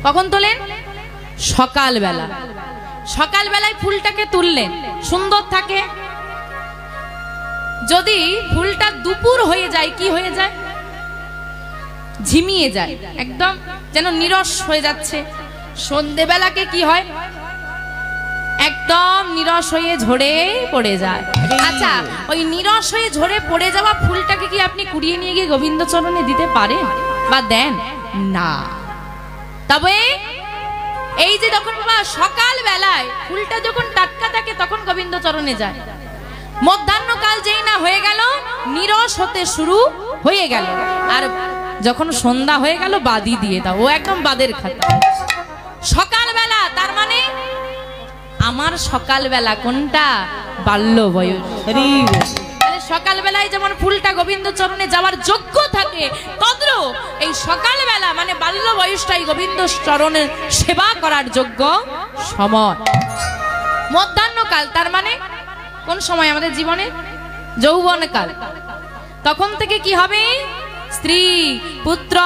কখন তোলেন? সকালবেলা। সকালবেলায় ফুলটাকে তুললেন, সুন্দর থাকে। যদি ফুলটা দুপুর হয়ে যায়, কি হয়ে যায়? ঝিমিয়ে যায়, একদম যেন নিরস হয়ে যাচ্ছে। সন্ধেবেলাকে কি হয়? একদম নিরস হয়ে ঝরে পড়ে যায়। আচ্ছা, ওই নিরস হয়ে ঝরে পড়ে যাওয়া ফুলটাকে কি আপনি কুড়িয়ে নিয়ে গিয়ে গোবিন্দ চরণে দিতে পারেন বা দেন? না। তবে এই যে যখন বাবা সকাল বেলায় ফুলটা যখন টাটকা থাকে তখন গোবিন্দ চরণে যায়। মধ্যাহ্নকাল যেই না হয়ে গেল, নিরস হতে শুরু হয়ে গেল, আর যখন সন্ধ্যা হয়ে গেল বাদি দিয়ে দাও, ও একদম বাদের খাতা। সকালবেলা তার মানে আমার সকালবেলা কোনটা? বাল্য বয়স। সকালবেলায় যেমন ফুলটা গোবিন্দ চরণে যাওয়ার যোগ্য থাকে, তদ্রূপ এই সকালবেলা মানে বাল্য বয়সটাই গোবিন্দ চরণের সেবা করার যোগ্য সময়। মধ্যাহ্নকাল তার মানে কোন সময় আমাদের জীবনে? যৌবনকাল। তখন থেকে কি হবে? স্ত্রী, পুত্র,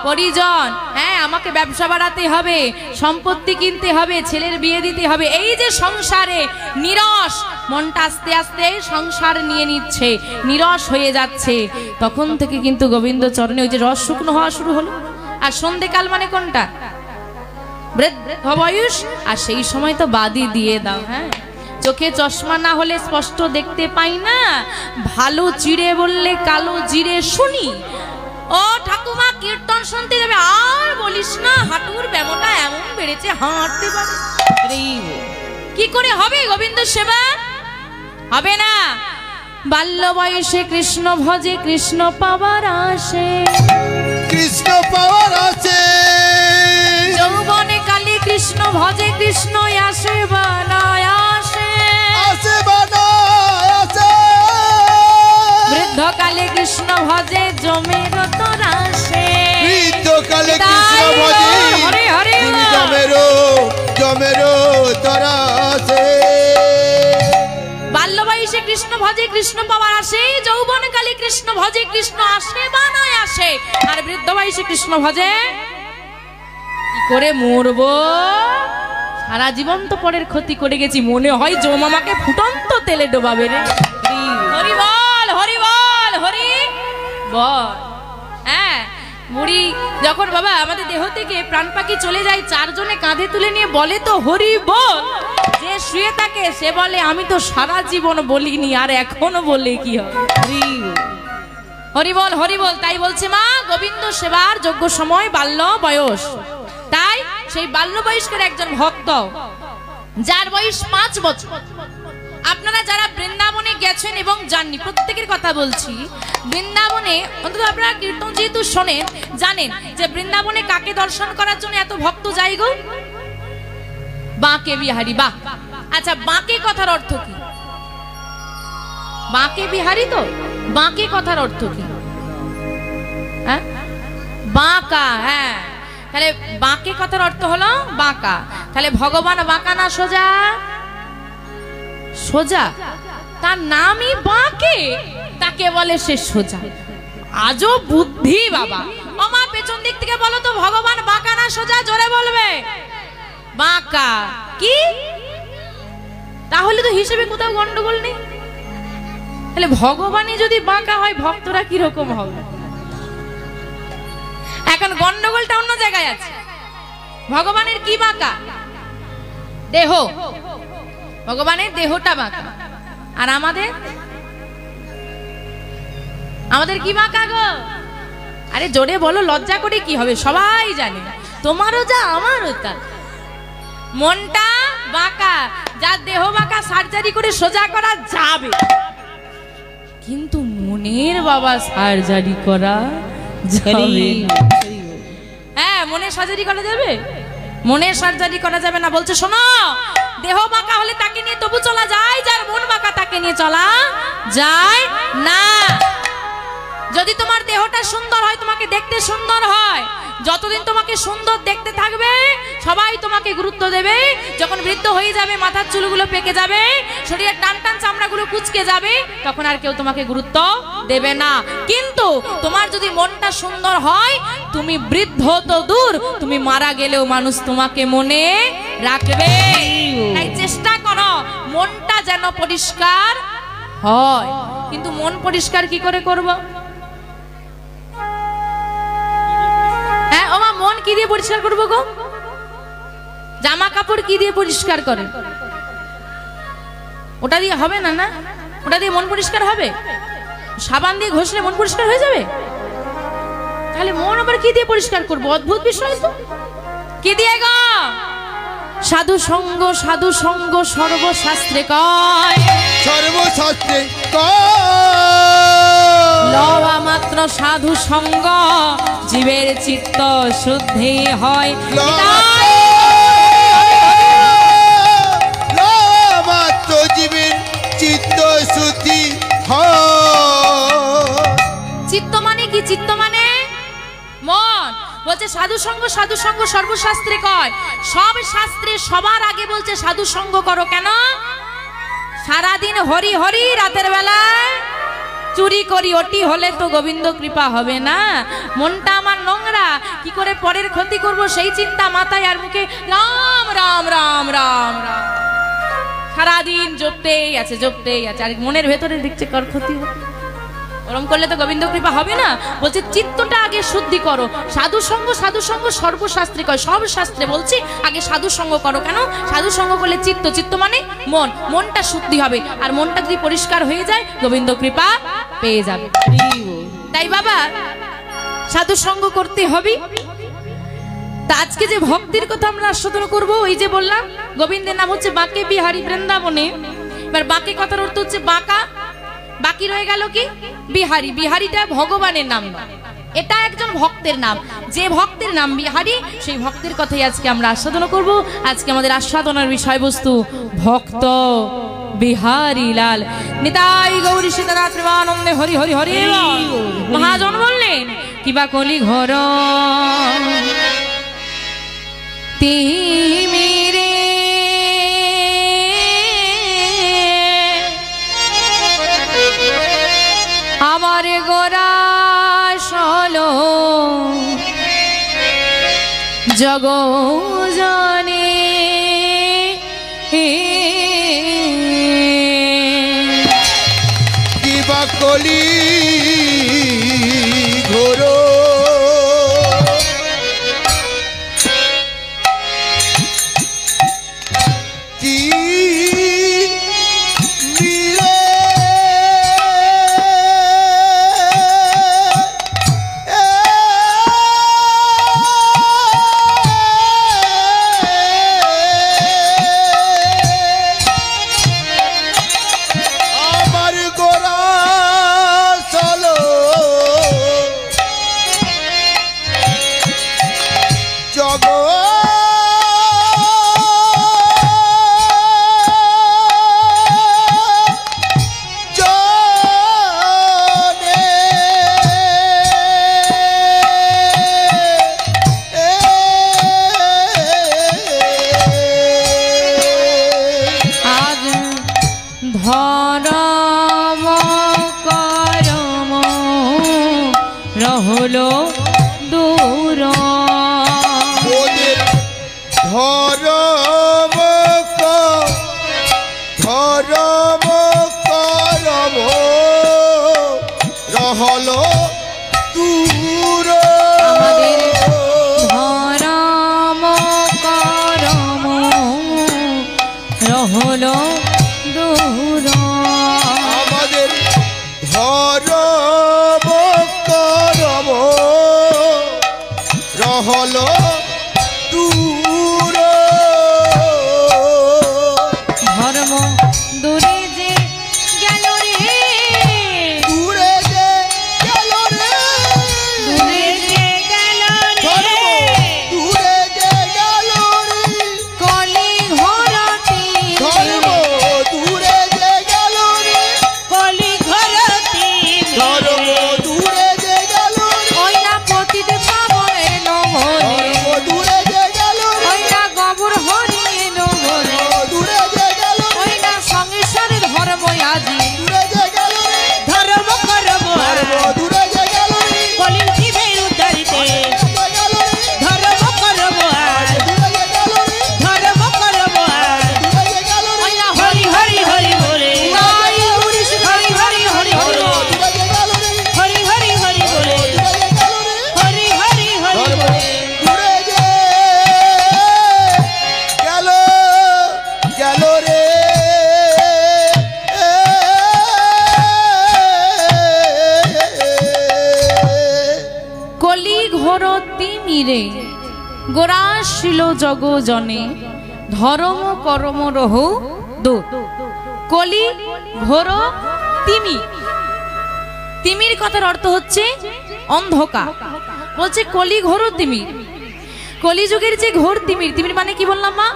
পরিজন, হ্যাঁ আমাকে ব্যবসা বাড়াতে হবে, সম্পত্তি কিনতে হবে, ছেলের বিয়ে দিতে হবে। এই যে সংসারে নিরস, মনটা আস্তে আস্তে সংসার নিয়ে নিচ্ছে, নিরস হয়ে যাচ্ছে, তখন থেকে কিন্তু গোবিন্দ চরণে ওই যে রস শুকনো হওয়া শুরু হলো। আর সন্ধ্যেকাল মানে কোনটা? বৃদ্ধ বয়স। আর সেই সময় তো বাদি দিয়ে দাও। হ্যাঁ, চোখে চশমা না হলে স্পষ্ট দেখতে পাই না, ভালো চিড়ে বললে কালো জিরে শুনি। ও ঠাকুমা, কীর্তন শুনতে যাবে, আর বলিস না, হাঁটুর ব্যামোটা এমন বেড়েছে, হাঁটতে পারে। কি করে হবে গোবিন্দ সেবা? হবে না। বাল্য বয়সে কৃষ্ণ ভজে, কৃষ্ণ পাওয়ার আসে, কৃষ্ণ পাওয়ার আছে। যৌবনে কালে কৃষ্ণ ভজে, কৃষ্ণ আসে বানায় আসে, আসে বানায় আসে। বৃদ্ধকালে কৃষ্ণ ভজে, জমের তরাসে। বৃদ্ধকালে কৃষ্ণ ভজে, হরে হরে, জমের তরাসে। বাল্য বয়সে কৃষ্ণ ভজে, কৃষ্ণ পাওয়ার আসে, যৌবনকালে কৃষ্ণ ভজে, কৃষ্ণ আসে বানায় আসে। আর বৃদ্ধ বয়সে কৃষ্ণ ভজে কি করে মরবো? সারা জীবন তো পরের ক্ষতি করে গেছি, মনে হয় জমামাকে ফুটন্ত তেলে ডোবাবে রে। হরি বল, হরি বল, হরি বল। হ্যাঁ, বুড়ি যখন বাবা আমাদের দেহ থেকে প্রাণ পাখি চলে যায়, চারজনে কাঁধে তুলে নিয়ে বলে তো হরি বল। যে শুয়ে থাকে সে বলে আমি তো সারা জীবন বলিনি, আর এখনো বলে কি হবে? হরি বল, হরি বল। তাই বলছে মা, গোবিন্দ সেবার যোগ্য সময় বাল্য বয়স। তাই সেই বাল্য বয়স্কের একজন ভক্ত, যার বয়স 5 বছর। আপনারা যারা বৃন্দাবনে গেছেন এবং জাননি, প্রত্যেকের কথা বলছি, বৃন্দাবনে অন্তত আপনারা কীর্তন যেহেতু শোনেন, জানেন যে বৃন্দাবনে কাকে দর্শন করার জন্য এত ভক্ত যায় গো? বাঁকে বিহারী। বাহ, আচ্ছা, বাঁকে কথার অর্থ কি? বাঁকে বিহারী তো বাঁকে কথার অর্থ কি? হ্যাঁ, বাঁকা। হ্যাঁ, তাহলে বাঁকে কথার অর্থ হলো বাঁকা। তাহলে ভগবান বাঁকা না সোজা? সোজা। তার নামই বাঁকে, তাকে বলে সে সোজা। আজও বুদ্ধি বাবা। ওমা, পেছন দিক থেকে বলো তো, ভগবান বাঁকা না সোজা? জোরে বলবে। বাঁকা। কি? তাহলে তো হিসেবে কোথাও গন্ডগোল নেই। তাহলে ভগবানই যদি বাঁকা হয়, ভক্তরা কি রকম হবে? এখন গন্ডগোলটা অন্য জায়গায় আছে। ভগবানের কি বাঁকা? দেহ। ভগবানের দেহটা বাঁকা। আর আমাদের কি বাঁকা গো? আরে জোরে বলো, লজ্জা করে কি হবে? সবাই জানে, তোমারও যা আমারও তা। মনটা বাঁকা। যার দেহ বাঁকা সার্জারি করে সোজা করা যাবে, কিন্তু মনের বাবা সার্জারি করা যাবে। হ্যাঁ, মনের সার্জারি করা যাবে? মনের সার্জারি করা যাবে না। বলছে শোনো, দেহ বাঁকা হলে তাকে নিয়ে তবু চলা যায়, যার মন বাঁকা তাকে নিয়ে চলা যায় না। যদি তোমার দেহটা সুন্দর হয়, তোমাকে দেখতে সুন্দর হয়, যতদিন তোমাকে সুন্দর দেখতে থাকবে সবাই তোমাকে গুরুত্ব দেবে, যখন বৃদ্ধ হয়ে যাবে মাথার চুলগুলো পেকে যাবে, শরীরের টান টান চামড়াগুলো কুচকে যাবে, তখন আর কেউ তোমাকে গুরুত্ব দেবে না। কিন্তু তোমার যদি মনটা সুন্দর হয়, তুমি বৃদ্ধ তো দূর, তুমি মারা গেলেও মানুষ তোমাকে মনে রাখবে। তাই চেষ্টা করো মনটা যেন পরিষ্কার হয়। কিন্তু মন পরিষ্কার কি করে করব? হ্যাঁ ওমা, মন কি দিয়ে পরিষ্কার করবো গো? জামা কাপড় কি দিয়ে পরিষ্কার করে? ওটা দিয়ে হবে না, না ওটা দিয়ে মন পরিষ্কার হবে? সাবান দিয়ে ঘষলে মন পরিষ্কার হয়ে যাবে? তাহলে মন আবার কি দিয়ে পরিষ্কার করবো? অদ্ভুত বিষয় তো। কি দিয়ে গো? সাধু সঙ্গ, সাধু সঙ্গ সর্বশাস্ত্রে কয়, সর্বশাস্ত্রে লওয়া মাত্র সাধু সঙ্গ জীবের চিত্ত শুদ্ধি হয়। মাত্র জীবের চিত্ত শুদ্ধি হয়। চিত্ত মানে কি? চিত্ত মানে মন। বলছে সাধু সঙ্গ, সাধু সঙ্গ সর্বশাস্ত্রে কয়। সব শাস্ত্রে সবার আগে বলছে সাধু সঙ্গ করো। কেন? সারাদিন হরি হরি, রাতের বেলায় চুরি করি, ওটি হলে তো গোবিন্দ কৃপা হবে না। মনটা আমার নোংরা, কি করে পরের ক্ষতি করব সেই চিন্তা মাথায়, আর মুখে রাম রাম রাম রাম রাম, সারাদিন জপতেই আছে জপতেই আছে, আর মনের ভেতরে দেখছে কার ক্ষতি হবে। ওরম করলে তো গোবিন্দ কৃপা হবে না। বলছে চিত্তটা আগে শুদ্ধি করো। সাধু সঙ্গ, সাধু সঙ্গ সর্বশাস্ত্রে কয়। সব শাস্ত্রে বলছি আগে সাধু সঙ্গ করো। কেন? সাধু সঙ্গ করলে চিত্ত, চিত্ত মানে মন, মনটা শুদ্ধি হবে। আর মনটা যদি পরিষ্কার হয়ে যায় গোবিন্দ কৃপা পেয়ে যাবে। তাই বাবা সাধু সঙ্গ করতে হবে। তা আজকে যে ভক্তির কথা আমরা আস্বাদন করব, ওই যে বললাম গোবিন্দের নাম হচ্ছে বাঁকে বিহারী বৃন্দাবনে। এবার বাঁকে কথার অর্থ হচ্ছে বাঁকা, বাকি রয়ে গেল কি বিহারী। বিহারীটা ভগবানের নাম, এটা একজন ভক্তের নাম। যে ভক্তের নাম বিহারী, সেই ভক্তের কথাই আজকে আমরা আস্বাদন করব। আজকে আমাদের আস্বাদনের বিষয়বস্তু ভক্ত বিহারী লাল। নিতাই গৌরী সীতানাথ প্রেমানন্দে হরি হরি হরি। মহাজন বললেন কিবা কলি ঘর তিমিরে আমার গোরা সলো জগ জনে কিবা কলি ঘোর হলো দূর ধরম ধরম করম রহল দূর আমাদের ধরম করম রহল দূর আমাদের ধরম করম রহল দূর ধর্ম দূরে যে গেল রে দূরে যে গেল রে দূরে যে গেল ধর্ম রে দূরে যে গেল রে কলি ঘরতি ধর্ম দূরে যে গেল রে কলি ঘরতি ধর্ম দূরে যে গেল রে ওই না পতিত পাবনে নম রে গোরা শিল জগ জনে ধর্ম করম রহু দূর কলি ঘোর তিমি। তিমির কথার অর্থ হচ্ছে অন্ধকার। বলছে কলি ঘোর তিমির, কলিযুগের যে ঘোর তিমির, তিমির মানে কি বললাম মা?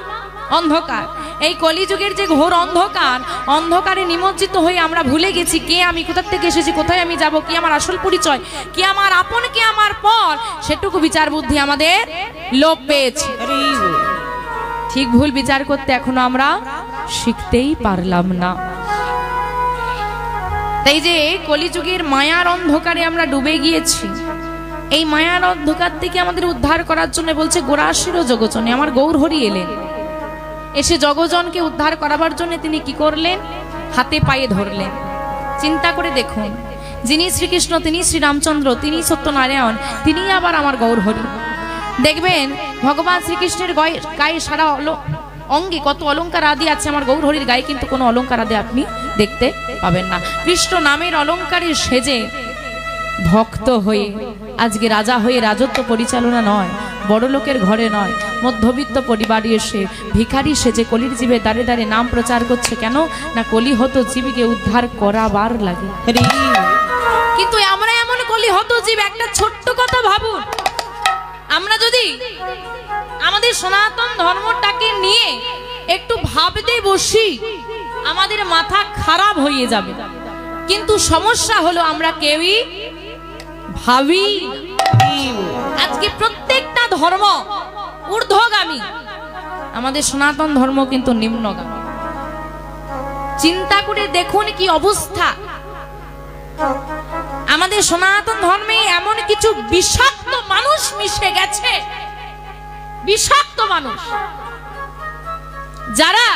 অন্ধকার। এই কলিযুগের যে ঘোর অন্ধকার, অন্ধকারে নিমজ্জিত হয়ে আমরা ভুলে গেছি কে আমি, কোথা থেকে এসেছি, কোথায় আমি যাব, কি আমার আসল পরিচয়, কি আমার আপন, কি আমার পর, সেটুকু বিচার বুদ্ধি আমাদের লোপ পেয়েছে। ঠিক ভুল বিচার করতে এখনো আমরা শিখতেই পারলাম না। তাই যে কলিযুগের মায়ার অন্ধকারে আমরা ডুবে গিয়েছি, এই মায়ার অন্ধকার থেকে আমাদের উদ্ধার করার জন্য বলছে গোরাশির জগজনে আমার গৌর হরি এলেন। এসে জগজনকে উদ্ধার করাবার জন্য তিনি কি করলেন? হাতে পায়ে ধরলেন। চিন্তা করে দেখুন, যিনি শ্রীকৃষ্ণ, তিনি শ্রীরামচন্দ্র, তিনি সত্যনারায়ণ, তিনি আবার আমার গৌর হরি। দেখবেন ভগবান শ্রীকৃষ্ণের গায়ে সারা অঙ্গে কত অলঙ্কার আদি আছে, আমার গৌর হরির গায়ে কিন্তু কোনো অলঙ্কার আদি আপনি দেখতে পাবেন না। কৃষ্ণ নামের অলঙ্কারে সেজে ভক্ত হয়ে আজকে রাজা হয়ে রাজত্ব পরিচালনা নয়, বড় লোকের ঘরে নয়, মধ্যবিত্ত পরিবারে এসে ভিখারি সেজে কলির জীবে দাঁড়ে দাঁড়ে নাম প্রচার করছে। কেন না? কলি হত জীবকে উদ্ধার করাবার লাগে। কিন্তু আমরা এমন কলি হত জীব, একটা ছোট্ট কথা ভাবুন, আমরা যদি আমাদের সনাতন ধর্মটাকে নিয়ে একটু ভাবতে বসি আমাদের মাথা খারাপ হয়ে যাবে। কিন্তু সমস্যা হলো আমরা কেউই ভাবি। আজকে প্রত্যেকটা ধর্ম ঊর্ধ্বগামী, আমাদের সনাতন ধর্ম কিন্তু নিম্নগামী। চিন্তা করে দেখুন কি অবস্থা। আমাদের সনাতন ধর্মে এমন কিছু বিষাক্ত মানুষ মিশে গেছে, বিষাক্ত মানুষ, যারা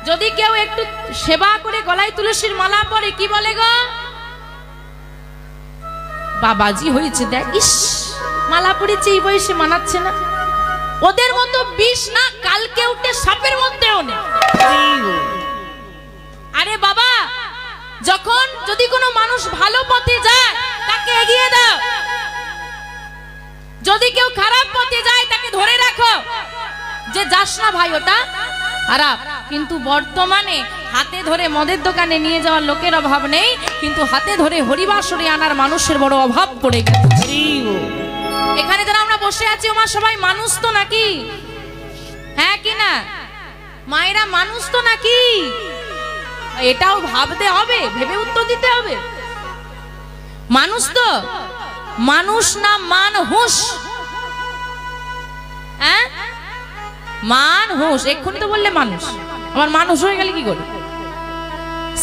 যদি কেউ একটু সেবা করে গলায় তুলসীর মালা পরে কি বলে গো, বাবাজি হয়েছে, দেখ ইস মালা পড়েছে, এই বয়সে মানাচ্ছে না। ওদের মতো বিষ না কালকে উঠে সাপের মধ্যেও নেই। আরে বাবা, যখন যদি কোনো মানুষ ভালো পথে যায় তাকে এগিয়ে দাও, যদি কেউ খারাপ পথে যায় তাকে ধরে রাখো, যে যাস না ভাই ওটা খারাপ। কিন্তু বর্তমানে হাতে ধরে মদের দোকানে নিয়ে যাওয়ার লোকের অভাব নেই, কিন্তু হাতে ধরে হরিবাসরে আনার মানুষের বড় অভাব পড়ে গেছে। এখানে যারা আমরা বসে আছি ওমা সবাই মানুষ তো নাকি? হ্যাঁ কি না মায়েরা, মানুষ তো নাকি? এটাও ভাবতে হবে, ভেবে উত্তর দিতে হবে। মানুষ তো, মানুষ না মানহুস। হ্যাঁ মানহুস, এক্ষুনি তো বললে মানুষ, আবার মানুষ হয়ে গেলে কি করে?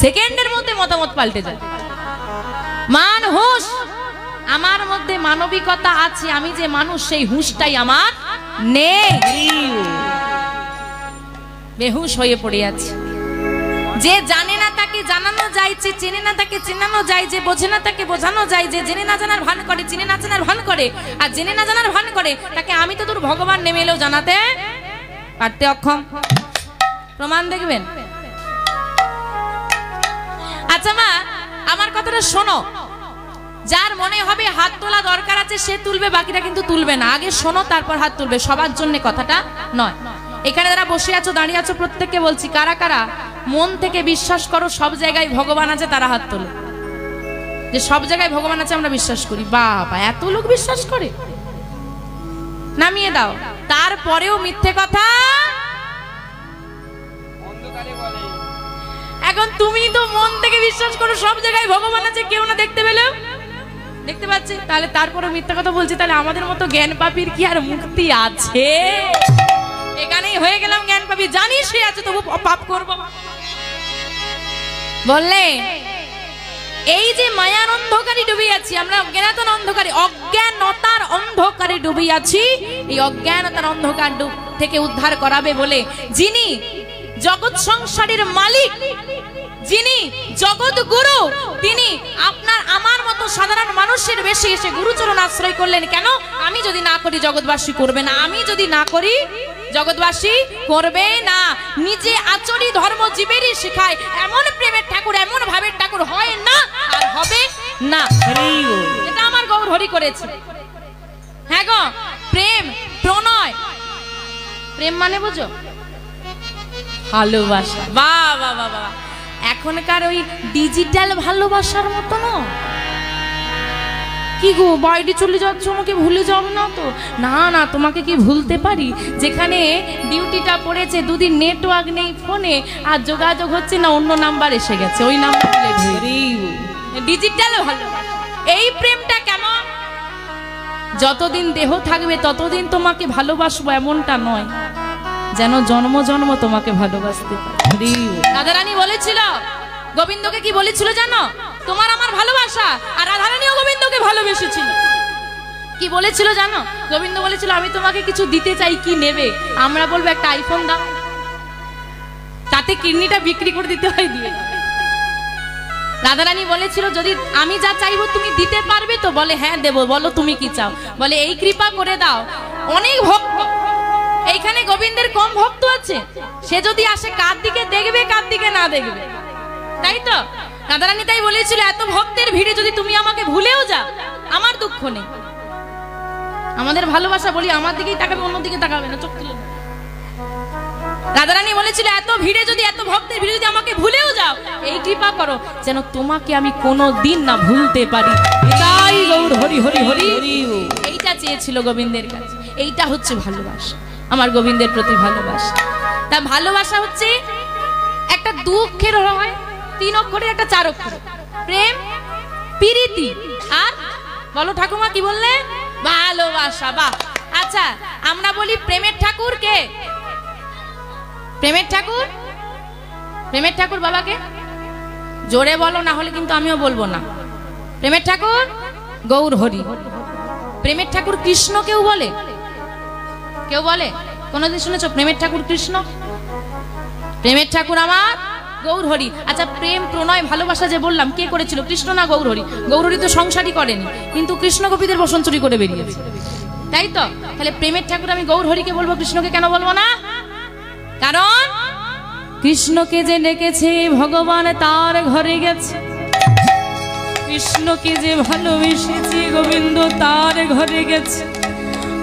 সেকেন্ডের মধ্যে মতামত পাল্টে যায়। মানহুস, আমার মধ্যে মানবিকতা আছে, আমি যে মানুষ সেই হুঁশটাই আমার নেই, বেহুশ হয়ে পড়ে আছে। যে জানে না তাকে জানানো যায়, যে চেনে না তাকে চেনানো যায়, যে বোঝে না তাকে বোঝানো যায়, যে জেনে না জানার ভান করে, চিনে না জানার ভান করে, আর জেনে না জানার ভান করে তাকে আমি তো তোর ভগবান নেমে এলেও জানাতে পারতে অক্ষম। প্রমাণ দেখবেন। আচ্ছা মা, আমার কথাটা শোনো, যার মনে হবে হাত তোলা দরকার আছে সে তুলবে, বাকিরা কিন্তু তুলবে না। আগে শোনো তারপর হাত তুলবে, সবার জন্য কথাটা নয়। এখানে যারা বসে আছো, দাঁড়িয়ে আছো, প্রত্যেককে বলছি, কারা কারা মন থেকে বিশ্বাস করো সব জায়গায় ভগবান আছে, তারা হাত তোলো। যে সব জায়গায় ভগবান আছে আমরা বিশ্বাস করি। বাবা, এত লোক বিশ্বাস করে, নামিয়ে দাও। তারপরেও মিথ্যে কথা। এখন তুমি তো মন থেকে বিশ্বাস করো সব জায়গায় ভগবান আছে, কেউ না দেখতে পেলেও দেখতে পাচ্ছে, তাহলে তারপরে মিথ্যা কথা বলছি, তাহলে আমাদের মতো জ্ঞান পাপীর কি আর মুক্তি আছে? এখানেই হয়ে গেলাম জ্ঞান পাপী, জানি সে আছে তবু পাপ করবো বললে। এই যে মায়ার অন্ধকারে ডুবে আছি আমরা, অজ্ঞানতার অন্ধকারে, অজ্ঞানতার অন্ধকারে ডুবে আছি। এই অজ্ঞানতার অন্ধকার থেকে উদ্ধার করাবে বলে যিনি জগৎ সংসারের মালিক, যিনি জগৎ গুরু, তিনি আপনার আমার মতো সাধারণ মানুষের বেশি এসে গুরুচরণ আশ্রয় করলেন। কেন? আমি যদি না করি জগৎবাসী করবে না, আমি যদি না করি জগৎবাসী করবে না। নিজে আচরি ধর্ম জীবেরই শেখায়, এমন প্রেমের ঠাকুর, এমন ভাবের ঠাকুর হয় না আর হবে না। এটা আমার গৌর হরি করেছে। হ্যাঁ গো, প্রেম প্রণয়। প্রেম মানে বুঝো? ভালোবাসা। বাহ বাহ বাহ বাহ। এখনকার ওই ডিজিটাল ভালোবাসার মতো না। কি গো, বাইরে চলে যাচ্ছ, আমাকে ভুলে যাও না তো? না না, তোমাকে কি ভুলতে পারি? যেখানে ডিউটিটা পড়েছে, দুদিন নেটওয়ার্ক নেই ফোনে, আর যোগাযোগ হচ্ছে না, অন্য নাম্বার এসে গেছে, ওই নাম্বার ডিজিটাল ভালোবাসা। এই প্রেমটা কেমন? যতদিন দেহ থাকবে ততদিন তোমাকে ভালোবাসবো এমনটা নয়, যেন জন্ম জন্ম তোমাকে ভালোবাসতে পারি। রাধারানী বলেছিল, গোবিন্দকে কি বলেছিল জানো? তোমার আমার ভালোবাসা। আর রাধারানীও গোবিন্দকে ভালোবেসেছিল। কি বলেছিল জানো? গোবিন্দ বলেছিল, আমি তোমাকে কিছু দিতে চাই, কি নেবে? আমরা বলবো একটা আইফোন দাও, তাতে কিডনিটা বিক্রি করে দিতে হয়, দিয়ে। রাধারানী বলেছিল, যদি আমি যা চাইবো তুমি দিতে পারবে তো? বলে হ্যাঁ দেবো। বলো তুমি কি চাও? বলে এই কৃপা করে দাও, অনেক ভক্ত এইখানে, গোবিন্দের কম ভক্ত আছে, সে যদি আসে কার দিকে দেখবে, কার দিকে না দেখবে, তাই তো? রাধারানী তাই বলেছিল, এত ভক্তের ভিড়ে যদি তুমি আমাকে ভুলেও যাও, আমার দুঃখ নেই। আমাদের ভালোবাসা বলি আমার দিকেই তাকাবে, অন্যদিকে তাকাবে না, চোখ তুলে। রাধারানী বলেছিল, এত ভিড়ে যদি, এত ভক্তের ভিড়ে যদি আমাকে ভুলেও যাও, এই কৃপা করো যেন তোমাকে আমি কোনো দিন না ভুলতে পারি। তাই গৌর হরি হরি হরি। এইটা চেয়েছিল গোবিন্দের কাছে। এইটা হচ্ছে ভালোবাসা, আমার গোবিন্দের প্রতি ভালোবাসা। তা ভালোবাসা হচ্ছে একটা দুঃখের হয়, 3 অক্ষরের, একটা 4 অক্ষর। প্রেম, প্রীতি, আর বলো ঠাকুমা কি বললে? ভালোবাসা। বাহ। আচ্ছা, আমরা বলি প্রেমের ঠাকুর কে? প্রেমের ঠাকুর, প্রেমের ঠাকুর বাবাকে জোরে বলো, না হলে কিন্তু আমিও বলবো না। প্রেমের ঠাকুর গৌর হরি। প্রেমের ঠাকুর কৃষ্ণ কেউ বলে? কেউ বলে? কোনদিন শুনেছো প্রেমের ঠাকুর কৃষ্ণ? প্রেমের ঠাকুর আমার গৌর হরি। আচ্ছা, প্রেম প্রণয় ভালোবাসা যে বললাম, কে করেছিল? কৃষ্ণ না গৌর হরি? গৌর হরি তো সংসারই করেনি, কিন্তু কৃষ্ণ গোপীদের বসন চুরি করে বেরিয়েছে, তাই তো? তাহলে প্রেমের ঠাকুর আমি গৌর হরিকে বলবো, কৃষ্ণকে কেন বলবো না? কারণ কৃষ্ণকে যে ডেকেছে ভগবান তার ঘরে গেছে, কৃষ্ণকে যে ভালোবেসেছে গোবিন্দ তার ঘরে গেছে।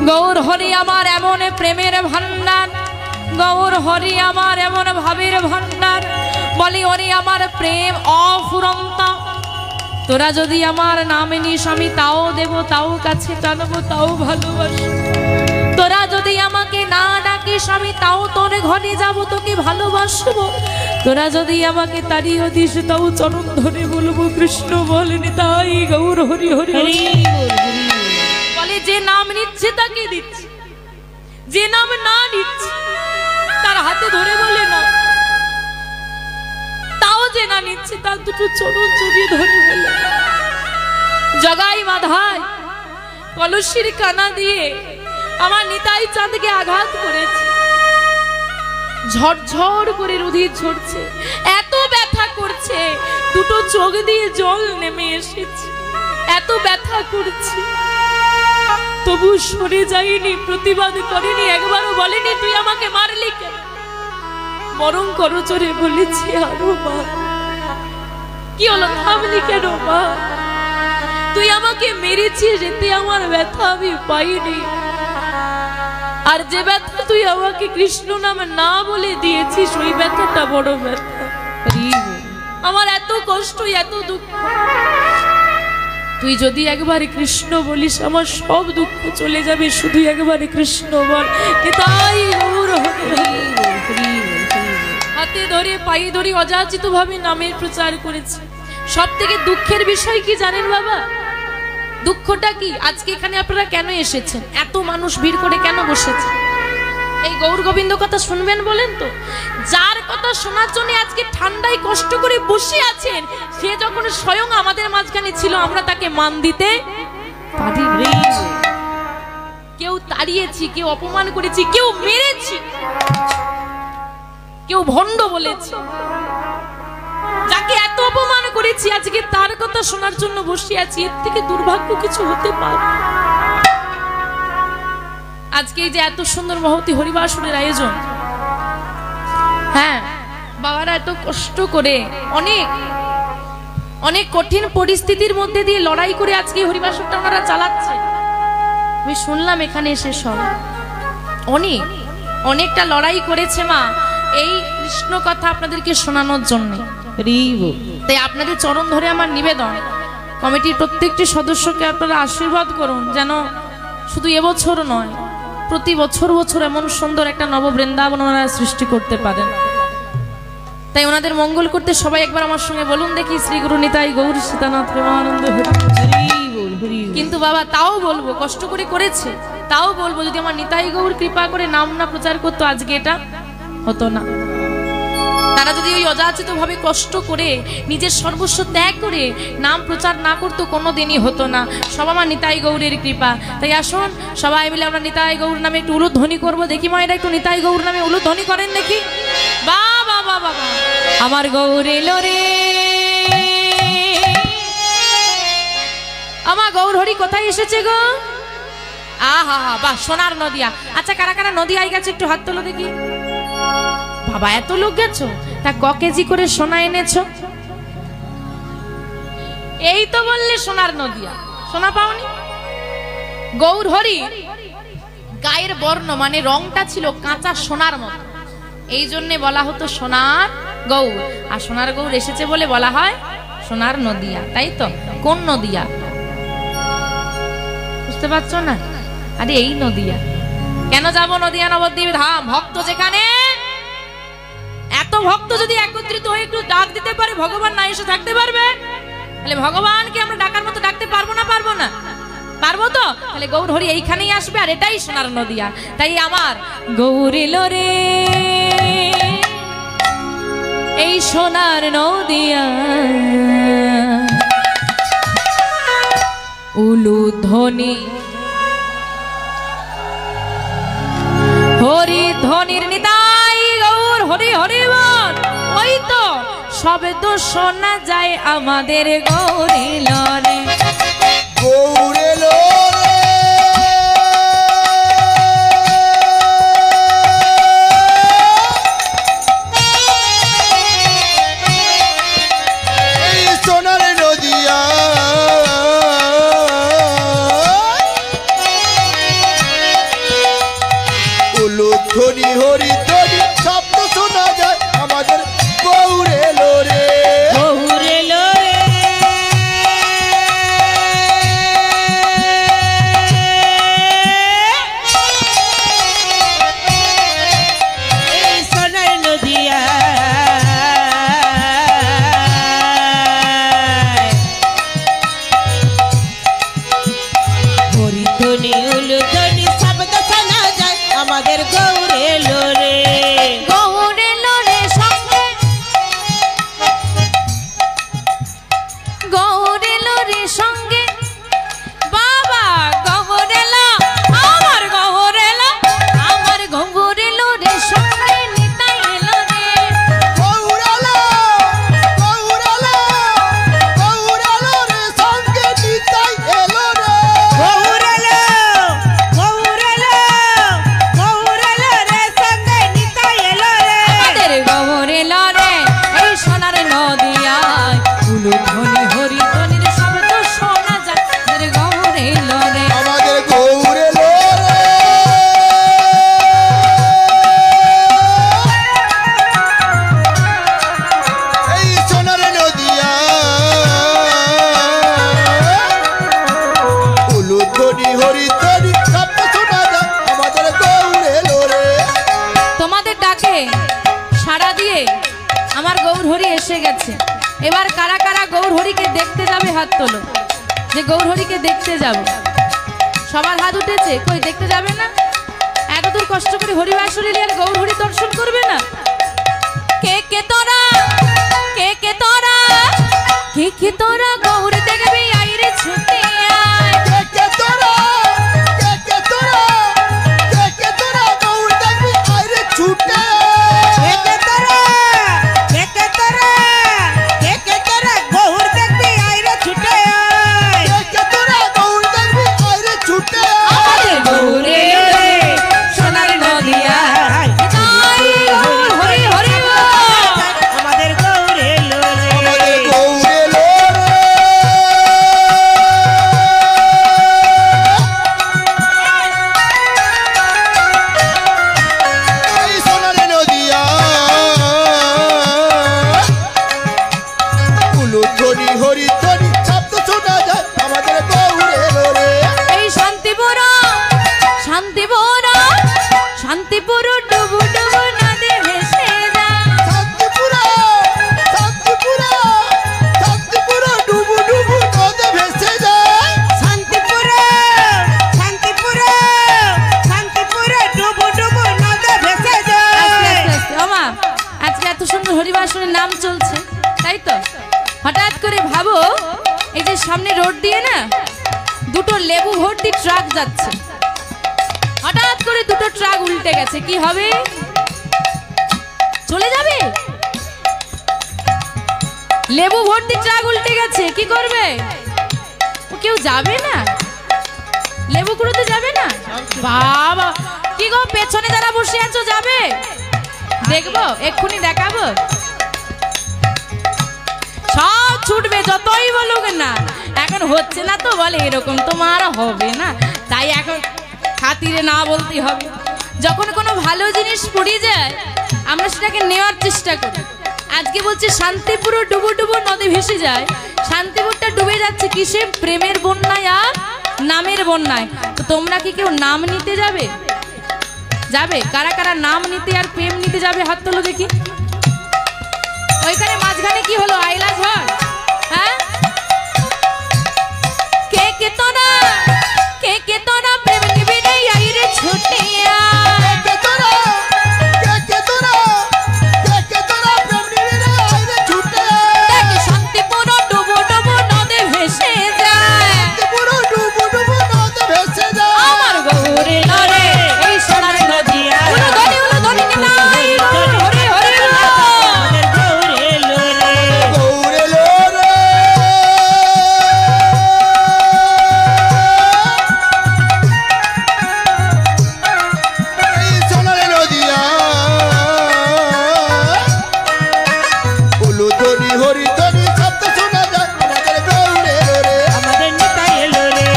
গৌর হরি আমার এমন প্রেমের ভান্ডার, গৌর হরি আমার এমন ভাবের ভান্ডার, বলি ওরে আমার প্রেম অফুরন্ত। তোরা যদি আমার নাম নিস আমি তাও দেব, তাও কাছে টানবো, তাও ভালোবাসি। তোরা যদি আমাকে না ডাকিস আমি তাও তোর ঘরে যাব, তোকে ভালোবাসবো। তোরা যদি আমাকে তাড়িয়ে দিস তাও চরণ ধরে বলবো কৃষ্ণ বলেনি। তাই গৌর হরি হরি হরি বলে, যে নাম নিচ্ছে তাকে দিচ্ছে, যে নাম না নিচ্ছে তার হাতে ধরে বলে না, তাও যে না নিচ্ছে তার দুটো চরণ জড়িয়ে ধরে বলে। জগাই মাধাই কলসির কানা দিয়ে আমার নিতাই চাঁদকে আঘাত করেছে, ঝরঝর করে রুধির ঝরছে, এত ব্যথা করছে, দুটো চোখ দিয়ে জল নেমে এসেছে, এত ব্যথা করছে, তবু সরে যায়নি, প্রতিবাদ করেনি, একবারও বলেনি তুই আমাকে মারলি কেন, বরং করজোরে বলেছে আরো মা, কি হলো থামলি কেন মা, তুই আমাকে মেরেছিস, এতে আমার ব্যথা আমি পাইনি, আর যে ব্যথা তুই আমাকে কৃষ্ণ নামে না বলে দিয়েছিস ওই ব্যথাটা বড় ব্যথা। আমার এত কষ্ট, এত দুঃখ, তুই যদি একবার কৃষ্ণ বলিস আমার সব দুঃখ চলে যাবে, শুধু একবার কৃষ্ণ বল। তাই হাতে ধরে পায়ে ধরে অযাচিত ভাবে নামের প্রচার করেছে। সব থেকে দুঃখের বিষয় কি জানেন বাবা? দুঃখটা কি? আজকে এখানে আপনারা কেন এসেছেন? এত মানুষ ভিড় করে কেন বসেছে? এই গৌর গোবিন্দ কথা শুনবেন বলেন তো? যার কথা শোনার জন্য আজকে ঠান্ডায় কষ্ট করে বসে আছেন, সে যখন স্বয়ং আমাদের মাঝখানে ছিল আমরা তাকে মান দিতে পারি। কেউ তাড়িয়েছি, কেউ অপমান করেছি, কেউ মেরেছি, কেউ ভণ্ড বলেছি, যাকে এত অপমান করেছি আজকে তার কথা শোনার জন্য বসে আছি, এর থেকে দুর্ভাগ্য কিছু হতে পারে? আজকে এই যে এত সুন্দর মহতি হরিবাসরের আয়োজন, হ্যাঁ বাবারা এত কষ্ট করে অনেক অনেক কঠিন পরিস্থিতির মধ্যে দিয়ে লড়াই করে আজকে হরিবাসরটা ওনারা চালাচ্ছে। আমি শুনলাম এখানে এসে সব অনেকটা লড়াই করেছে মা এই কৃষ্ণ কথা আপনাদেরকে শোনানোর জন্য। তাই আপনাদের চরণ ধরে আমার নিবেদন, কমিটির প্রত্যেকটি সদস্যকে আপনারা আশীর্বাদ করুন যেন শুধু এবছর নয়, প্রতি বছর বছর এমন সুন্দর একটা নব বৃন্দাবন ওনারা সৃষ্টি করতে পারেন। তাই ওনাদের মঙ্গল করতে সবাই একবার আমার সঙ্গে বলুন দেখি, শ্রী গুরু নিতাই গৌর সীতানাথ প্রেমানন্দ হরি। কিন্তু বাবা তাও বলবো, কষ্ট করে করেছে, তাও বলবো যদি আমার নিতাই গৌর কৃপা করে নাম না প্রচার করতো আজকে এটা হতো না। তারা যদি ওই অযাচিত ভাবে কষ্ট করে নিজের সর্বস্ব ত্যাগ করে নাম প্রচার না করতো কোনো দিনই হতো না। সব আমার নিতাই গৌরের কৃপা। তাই আসুন সবাই মিলে আমরা নিতাই গৌর নামে একটু উলুধ্বনি করবো। দেখি মায়েরা একটু নিতাই গৌর নামে উলুধ্বনি করেন দেখি। বা বাবা বাবা আমার গৌর এলো রে, আমার গৌর হরি কোথায় এসেছে গো? আহা হা বাহ, সোনার নদিয়া। আচ্ছা কারা কারা নদিয়ায় গেছে একটু হাত তোলো দেখি। বাবা এত লোক গেছো, তা ক কেজি করে সোনা এনেছো? এই তো বললে সোনার নদিয়া, সোনা পাওনি? গৌর হরি গায়ের বর্ণ মানে রংটা ছিল কাঁচা সোনার মতো, এই জন্য বলা হতো সোনার গৌর। আর সোনার গৌর এসেছে বলে বলা হয় সোনার নদিয়া, তাই তো? কোন নদিয়া বুঝতে পারছো না? আরে এই নদিয়া। কেন যাব নদিয়া নবদ্বীপ ধাম? ভক্ত যেখানে, এত ভক্ত যদি একত্রিত হয়ে একটু ডাক দিতে পারে, ভগবান না এসে থাকতে পারবে? তাহলে ভগবানকে আমরা ডাকার মতো ডাকতে পারবো না? পারবো না? পারবো তো? তাহলে গৌর হরি এইখানেই আসবে, আর এটাই সোনার নদিয়া। তাই আমার গৌর এলো রে এই সোনার নদিয়া, উলুধ্বনি হরি ধ্বনির নিতাই গৌর হরি হরি বল। ওই তো সবে তো শোনা যায় আমাদের গৌর এলো রে, গৌর এলো রে। এই সোনার নদিয়া উলুধ্বনি হরি ধ্বনি শব্দ শোনা যায় আমাদের গৌর এলো রে, গৌর এলো রে। এই সোনার নদিয়া হরিধ্বনি উলুধ্বনি শব্দ শোনা যায় আমাদের গৌর এলো রে, গৌর এলো রে সঙ্গে, গৌর এলো রে সঙ্গে বাবা, গৌর এলো আমার গৌর এলো, আমার গৌর এলো রে সঙ্গে নিতাই এলো রে, গৌর এলো, গৌর এলো, গৌর এলো রে সঙ্গে নিতাই এলো রে, গৌর এলো, গৌর এলো, গৌর এলো রে সঙ্গে নিতাই এলো রে, আমাদের গৌর এলো রে এই সোনার নদিয়ায়, উলুধ্বনি হরি ধ্বনির শব্দ শোনা যায় আমাদের গৌর এলো রে। আমাদের গৌর এলো রে। এই সোনার নদিয়া উলুধ্বনি হরিধ্বনি শব্দ শোনা যায় আমাদের গৌর এলো রে। তোমাদের ডাকে সাড়া দিয়ে আমার গৌর হরি এসে গেছে। এবার কারা কারা গৌর হরিকে দেখতে যাবে হাত তোলো, যে গৌর হরিকে দেখতে যাব। সবার হাত উঠেছে, কই দেখতে যাবে না? এত দূর কষ্ট করে হরিবাসুরি আর গৌর হরি দর্শন করবে না? কে কে তোরা, কে কে তোরা, কে কে তোরা গৌর দেখবি আইরে ছুটে আয়। কে কে তোরা, কে কে তোরা, কে কে তোরা গৌর দেখবি আইরে ছুটে কে কে তোরা, কে কে তোরা, কে কে তোরা গৌর দেখবি আইরে ছুটে আয়, কে কে তোরা গৌর দেখবি আইরে ছুটে আমাদের গৌর এলো রে সোনার নদিয়া, তাই গৌর হরি হরি বল। আমাদের গৌর এলো রে, আমাদের গৌর এলো রে। শান্তিপুর ডুবু ডুবু নদী ভেসে যায় শান্তিপুরা শান্তিপুরা শান্তিপুরা ডুবু ডুবু নদে ভেসে যায় শান্তিপুরে শান্তিপুরে শান্তিপুরে ডুবু ডুবু নদে ভেসে যায়। ওমা আজকে এত সুন্দর হরিবাসনের নাম চলছে তাই তো হঠাৎ করে ভাবো এই যে সামনে রোড দিয়ে না দুটো লেবু ভর্তি ট্রাক যাচ্ছে হঠাৎ করে দুটো ট্রাক উল্টে গেছে কি হবে চলে যাবে লেবু ভর্তি ট্রাক উল্টে গেছে কি করবে ও কেউ যাবে না লেবু কুড়োতে যাবে না বাবা কি গো পেছনে যারা বসে আছো যাবে দেখবো এক্ষুনি দেখাবো সব ছুটবে যতই বলুক না এখন হচ্ছে না তো বলে এরকম তোমার হবে না তাই এখন খাতিরে না বলতে হবে যখন কোনো ভালো জিনিস পড়ে যায় আমরা সেটাকে নেওয়ার চেষ্টা করি আজকে বলছে শান্তিপুর ডুবু ডুবু নদী ভেসে যায় শান্তিপুরটা ডুবে যাচ্ছে কিসে প্রেমের বন্যায় আর নামের বন্যায় তো তোমরা কি কেউ নাম নিতে যাবে যাবে কারা কারা নাম নিতে আর প্রেম নিতে যাবে হাত তোলো দেখি ওইখানে মাঝখানে কি হলো আইলা ঝড় হ্যাঁ কে তোরা প্রেম নিবি রে আইরে ছুটিয়া কে তোরা প্রেম নিবি রে আইরে ছুটে দেখ শান্তিপুর ডুবু ডুবু নদে ভেসে যায় শান্তিপুরা ডুবু ডুবু নদে ভেসে যায় আমার গৌরে লরে এই সোনার নদী উলো ধনি নিতাই হরে হরে আমাদের গৌরে লোরে গৌরে লোরে এই সোনার নদিয়া উলুধ্বনি হরিধ্বনি শব্দ শোনা যায় আমাদের গৌরে লোরে আমাদের নিতাই এলো রে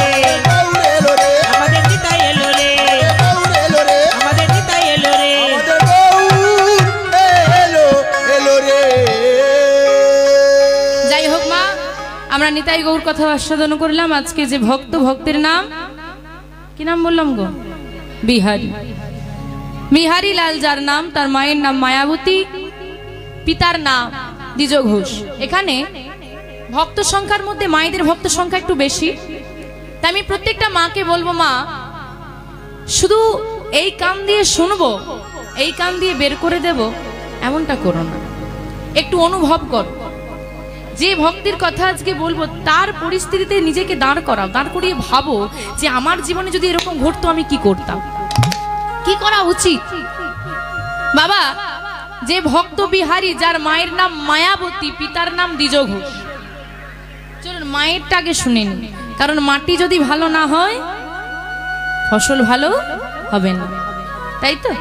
গৌরে লোরে আমাদের নিতাই এলো রে গৌরে লোরে আমাদের নিতাই এলো রে আমাদের গৌর এলো এলো রে যাই হোক মা আমরা নিতাই গৌর কথা আস্বাদন করলাম আজকে যে ভক্ত ভক্তের নাম কি নাম বললাম গো বিহারী বিহারী লাল যার নাম তার মায়ের নাম মায়াবতী পিতার নাম দ্বিজ ঘোষ এখানে ভক্ত সংখ্যার মধ্যে মায়েদের ভক্ত সংখ্যা একটু বেশি তাই আমি প্রত্যেকটা মাকে বলবো মা শুধু এই কান দিয়ে শুনবো এই কান দিয়ে বের করে দেব এমনটা করো না একটু অনুভব করো যে ভক্তির কথা আজকে বলবো তার পরিস্থিতিতে নিজেকে দাঁড় করিয়ে ভাবো যে আমার জীবনে যদি এরকম ঘটতো আমি কি করতাম কি করা উচিত বাবা যে ভক্ত বিহারী যার মায়ের নাম মায়াবতী পিতার নাম দ্বিজ ঘোষ চলুন মায়েরটা আগে শুনে নি কারণ মাটি যদি ভালো না হয় ফসল ভালো হবে না তাই তো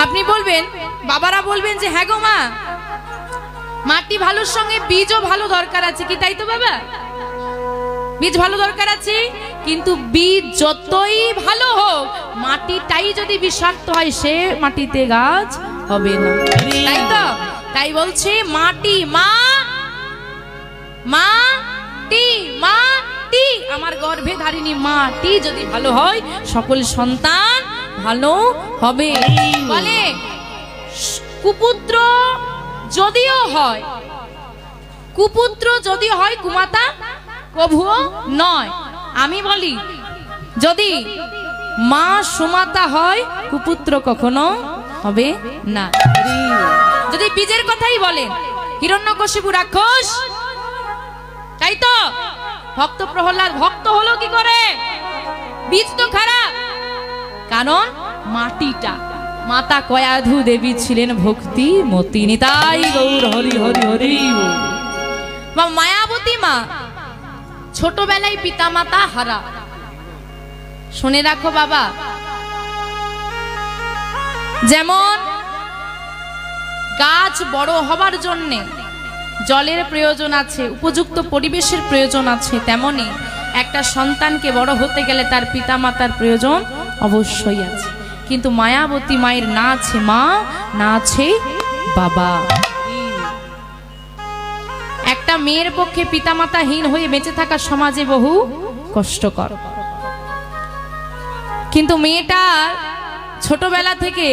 আপনি বলবেন বাবারা বলবেন যে হ্যাঁ গো মা মাটি ভালোর সঙ্গে বীজও ভালো দরকার আছে কি তাই তো বাবা বীজ ভালো দরকার আছে কিন্তু বীজ যতই ভালো হোক মাটিটাই যদি বিষাক্ত হয় সে মাটিতে গাছ হবে না তাই তো তাই বলছে মাটি মাটি আমার গর্ভে ধারিণী মাটি যদি ভালো হয় সকল সন্তান ভালো হবে বলে কুপুত্র যদিও হয় কুমাতা কভুও নয় আমি বলি যদি মা সুমাতা হয় কুপুত্র কখনো হবে না যদি বীজের কথাই বলেন হিরণ্যকশিপু রাক্ষস তাই তো ভক্ত প্রহ্লাদ ভক্ত হলো কি করে বীজ তো খারাপ কারণ মাটিটা মাতা কয়াধু দেবী ছিলেন ভক্তি মতি নিতাই গৌর হরি হরি হরি বা মায়াবতী মা ছোটবেলায় পিতা মাতা হারা শুনে রাখো বাবা যেমন গাছ বড় হবার জন্য জলের প্রয়োজন আছে উপযুক্ত পরিবেশের প্রয়োজন আছে তেমনি একটা সন্তানকে বড় হতে গেলে তার পিতা মাতার প্রয়োজন অবশ্যই আছে কিন্তু মায়াবতী মায়ের না আছে মা না আছে বাবা একটা মেয়ের পক্ষে পিতামাতাহীন হয়ে বেঁচে থাকা সমাজে বহু কষ্টকর কিন্তু মেয়েটার ছোটবেলা থেকে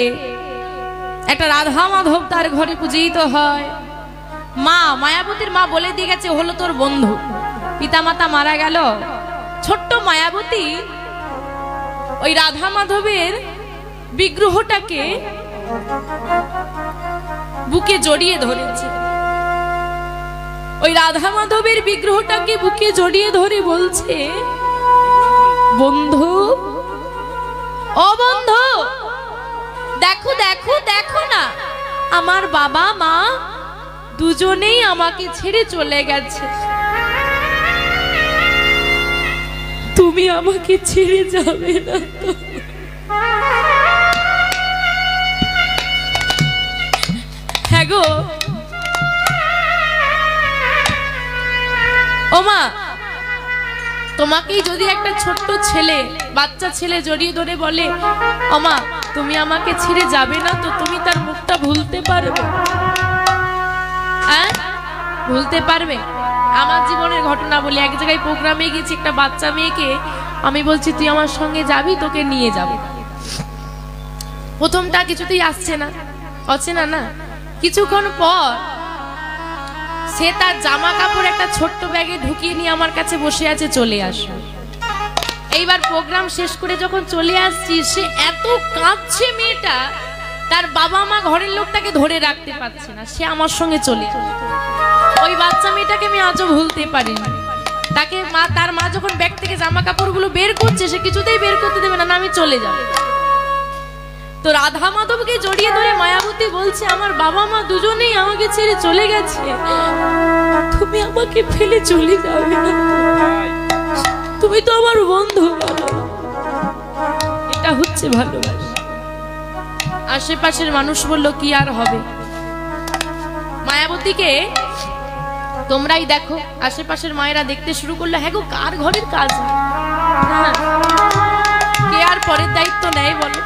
একটা রাধা মাধব তার ঘরে পূজিত হয়। মা মায়াবতীর মা বলে দিয়ে গেছে হলো তোর বন্ধু, পিতামাতা মারা গেল, ছোট্ট মায়াবতী ওই রাধা মাধবের বিগ্রহটাকে বুকে জড়িয়ে ধরেছে। ওই রাধা মাধবের বিগ্রহটাকে বুকে জড়িয়ে ধরে বলছে, বন্ধু ও বন্ধু, দেখো দেখো দেখো না, আমার বাবা মা দুজনেই আমাকে ছেড়ে চলে গেছে, তুমি আমাকে ছেড়ে যাবে না তো? হ্যাঁ গো ও মা, তোমাকেই যদি একটা ছোট্ট ছেলে, বাচ্চা ছেলে জড়িয়ে ধরে বলে, ও মা তুমি আমাকে ছেড়ে যাবে না তো, তুমি তার মুখটা ভুলতে পারবে? হ্যাঁ ভুলতে পারবে? আমার জীবনের ঘটনা বলি, এক জায়গায় প্রোগ্রামে গেছি, একটা বাচ্চা মেয়েকে আমি বলছি তুই আমার সঙ্গে যাবি, তোকে নিয়ে যাবো। প্রথমটা কিছুতেই আসছে না, অচেনা না। কিছুক্ষণ পর সে তার জামা কাপড় একটা ছোট্ট ব্যাগে ঢুকিয়ে নিয়ে আমার কাছে বসে আছে, চলে আসো। এইবার প্রোগ্রাম শেষ করে যখন চলে আসছি, সে এত কাঁদছে মেয়েটা, তার বাবা মা ঘরের লোক তাকে ধরে রাখতে পারছে না, সে আমার সঙ্গে চলে আসে। ওই বাচ্চা মেয়েটাকে আমি আজও ভুলতে পারিনি। তাকে মা, তার মা যখন ব্যাগ থেকে জামা কাপড়গুলো বের করছে, সে কিছুতেই বের করতে দেবে না, আমি চলে যাব। তো রাধা মাধবকে জড়িয়ে ধরে মায়াবতী বলছে, আমার বাবা মা দুজনেই আমাকে ছেড়ে চলে গেছে, তুমি আমাকে ফেলে চলে যাবে না, তুমি তো আমার বন্ধু। এটা হচ্ছে ভালোবাসা। আশেপাশের মানুষ বলল কি আর হবে, মায়াবতীকে তোমরাই দেখো। আশেপাশের মায়েরা দেখতে শুরু করলো, হ্যাঁ গো কার ঘরের কাজ, কে আর পরের দায়িত্ব নেয় বলো?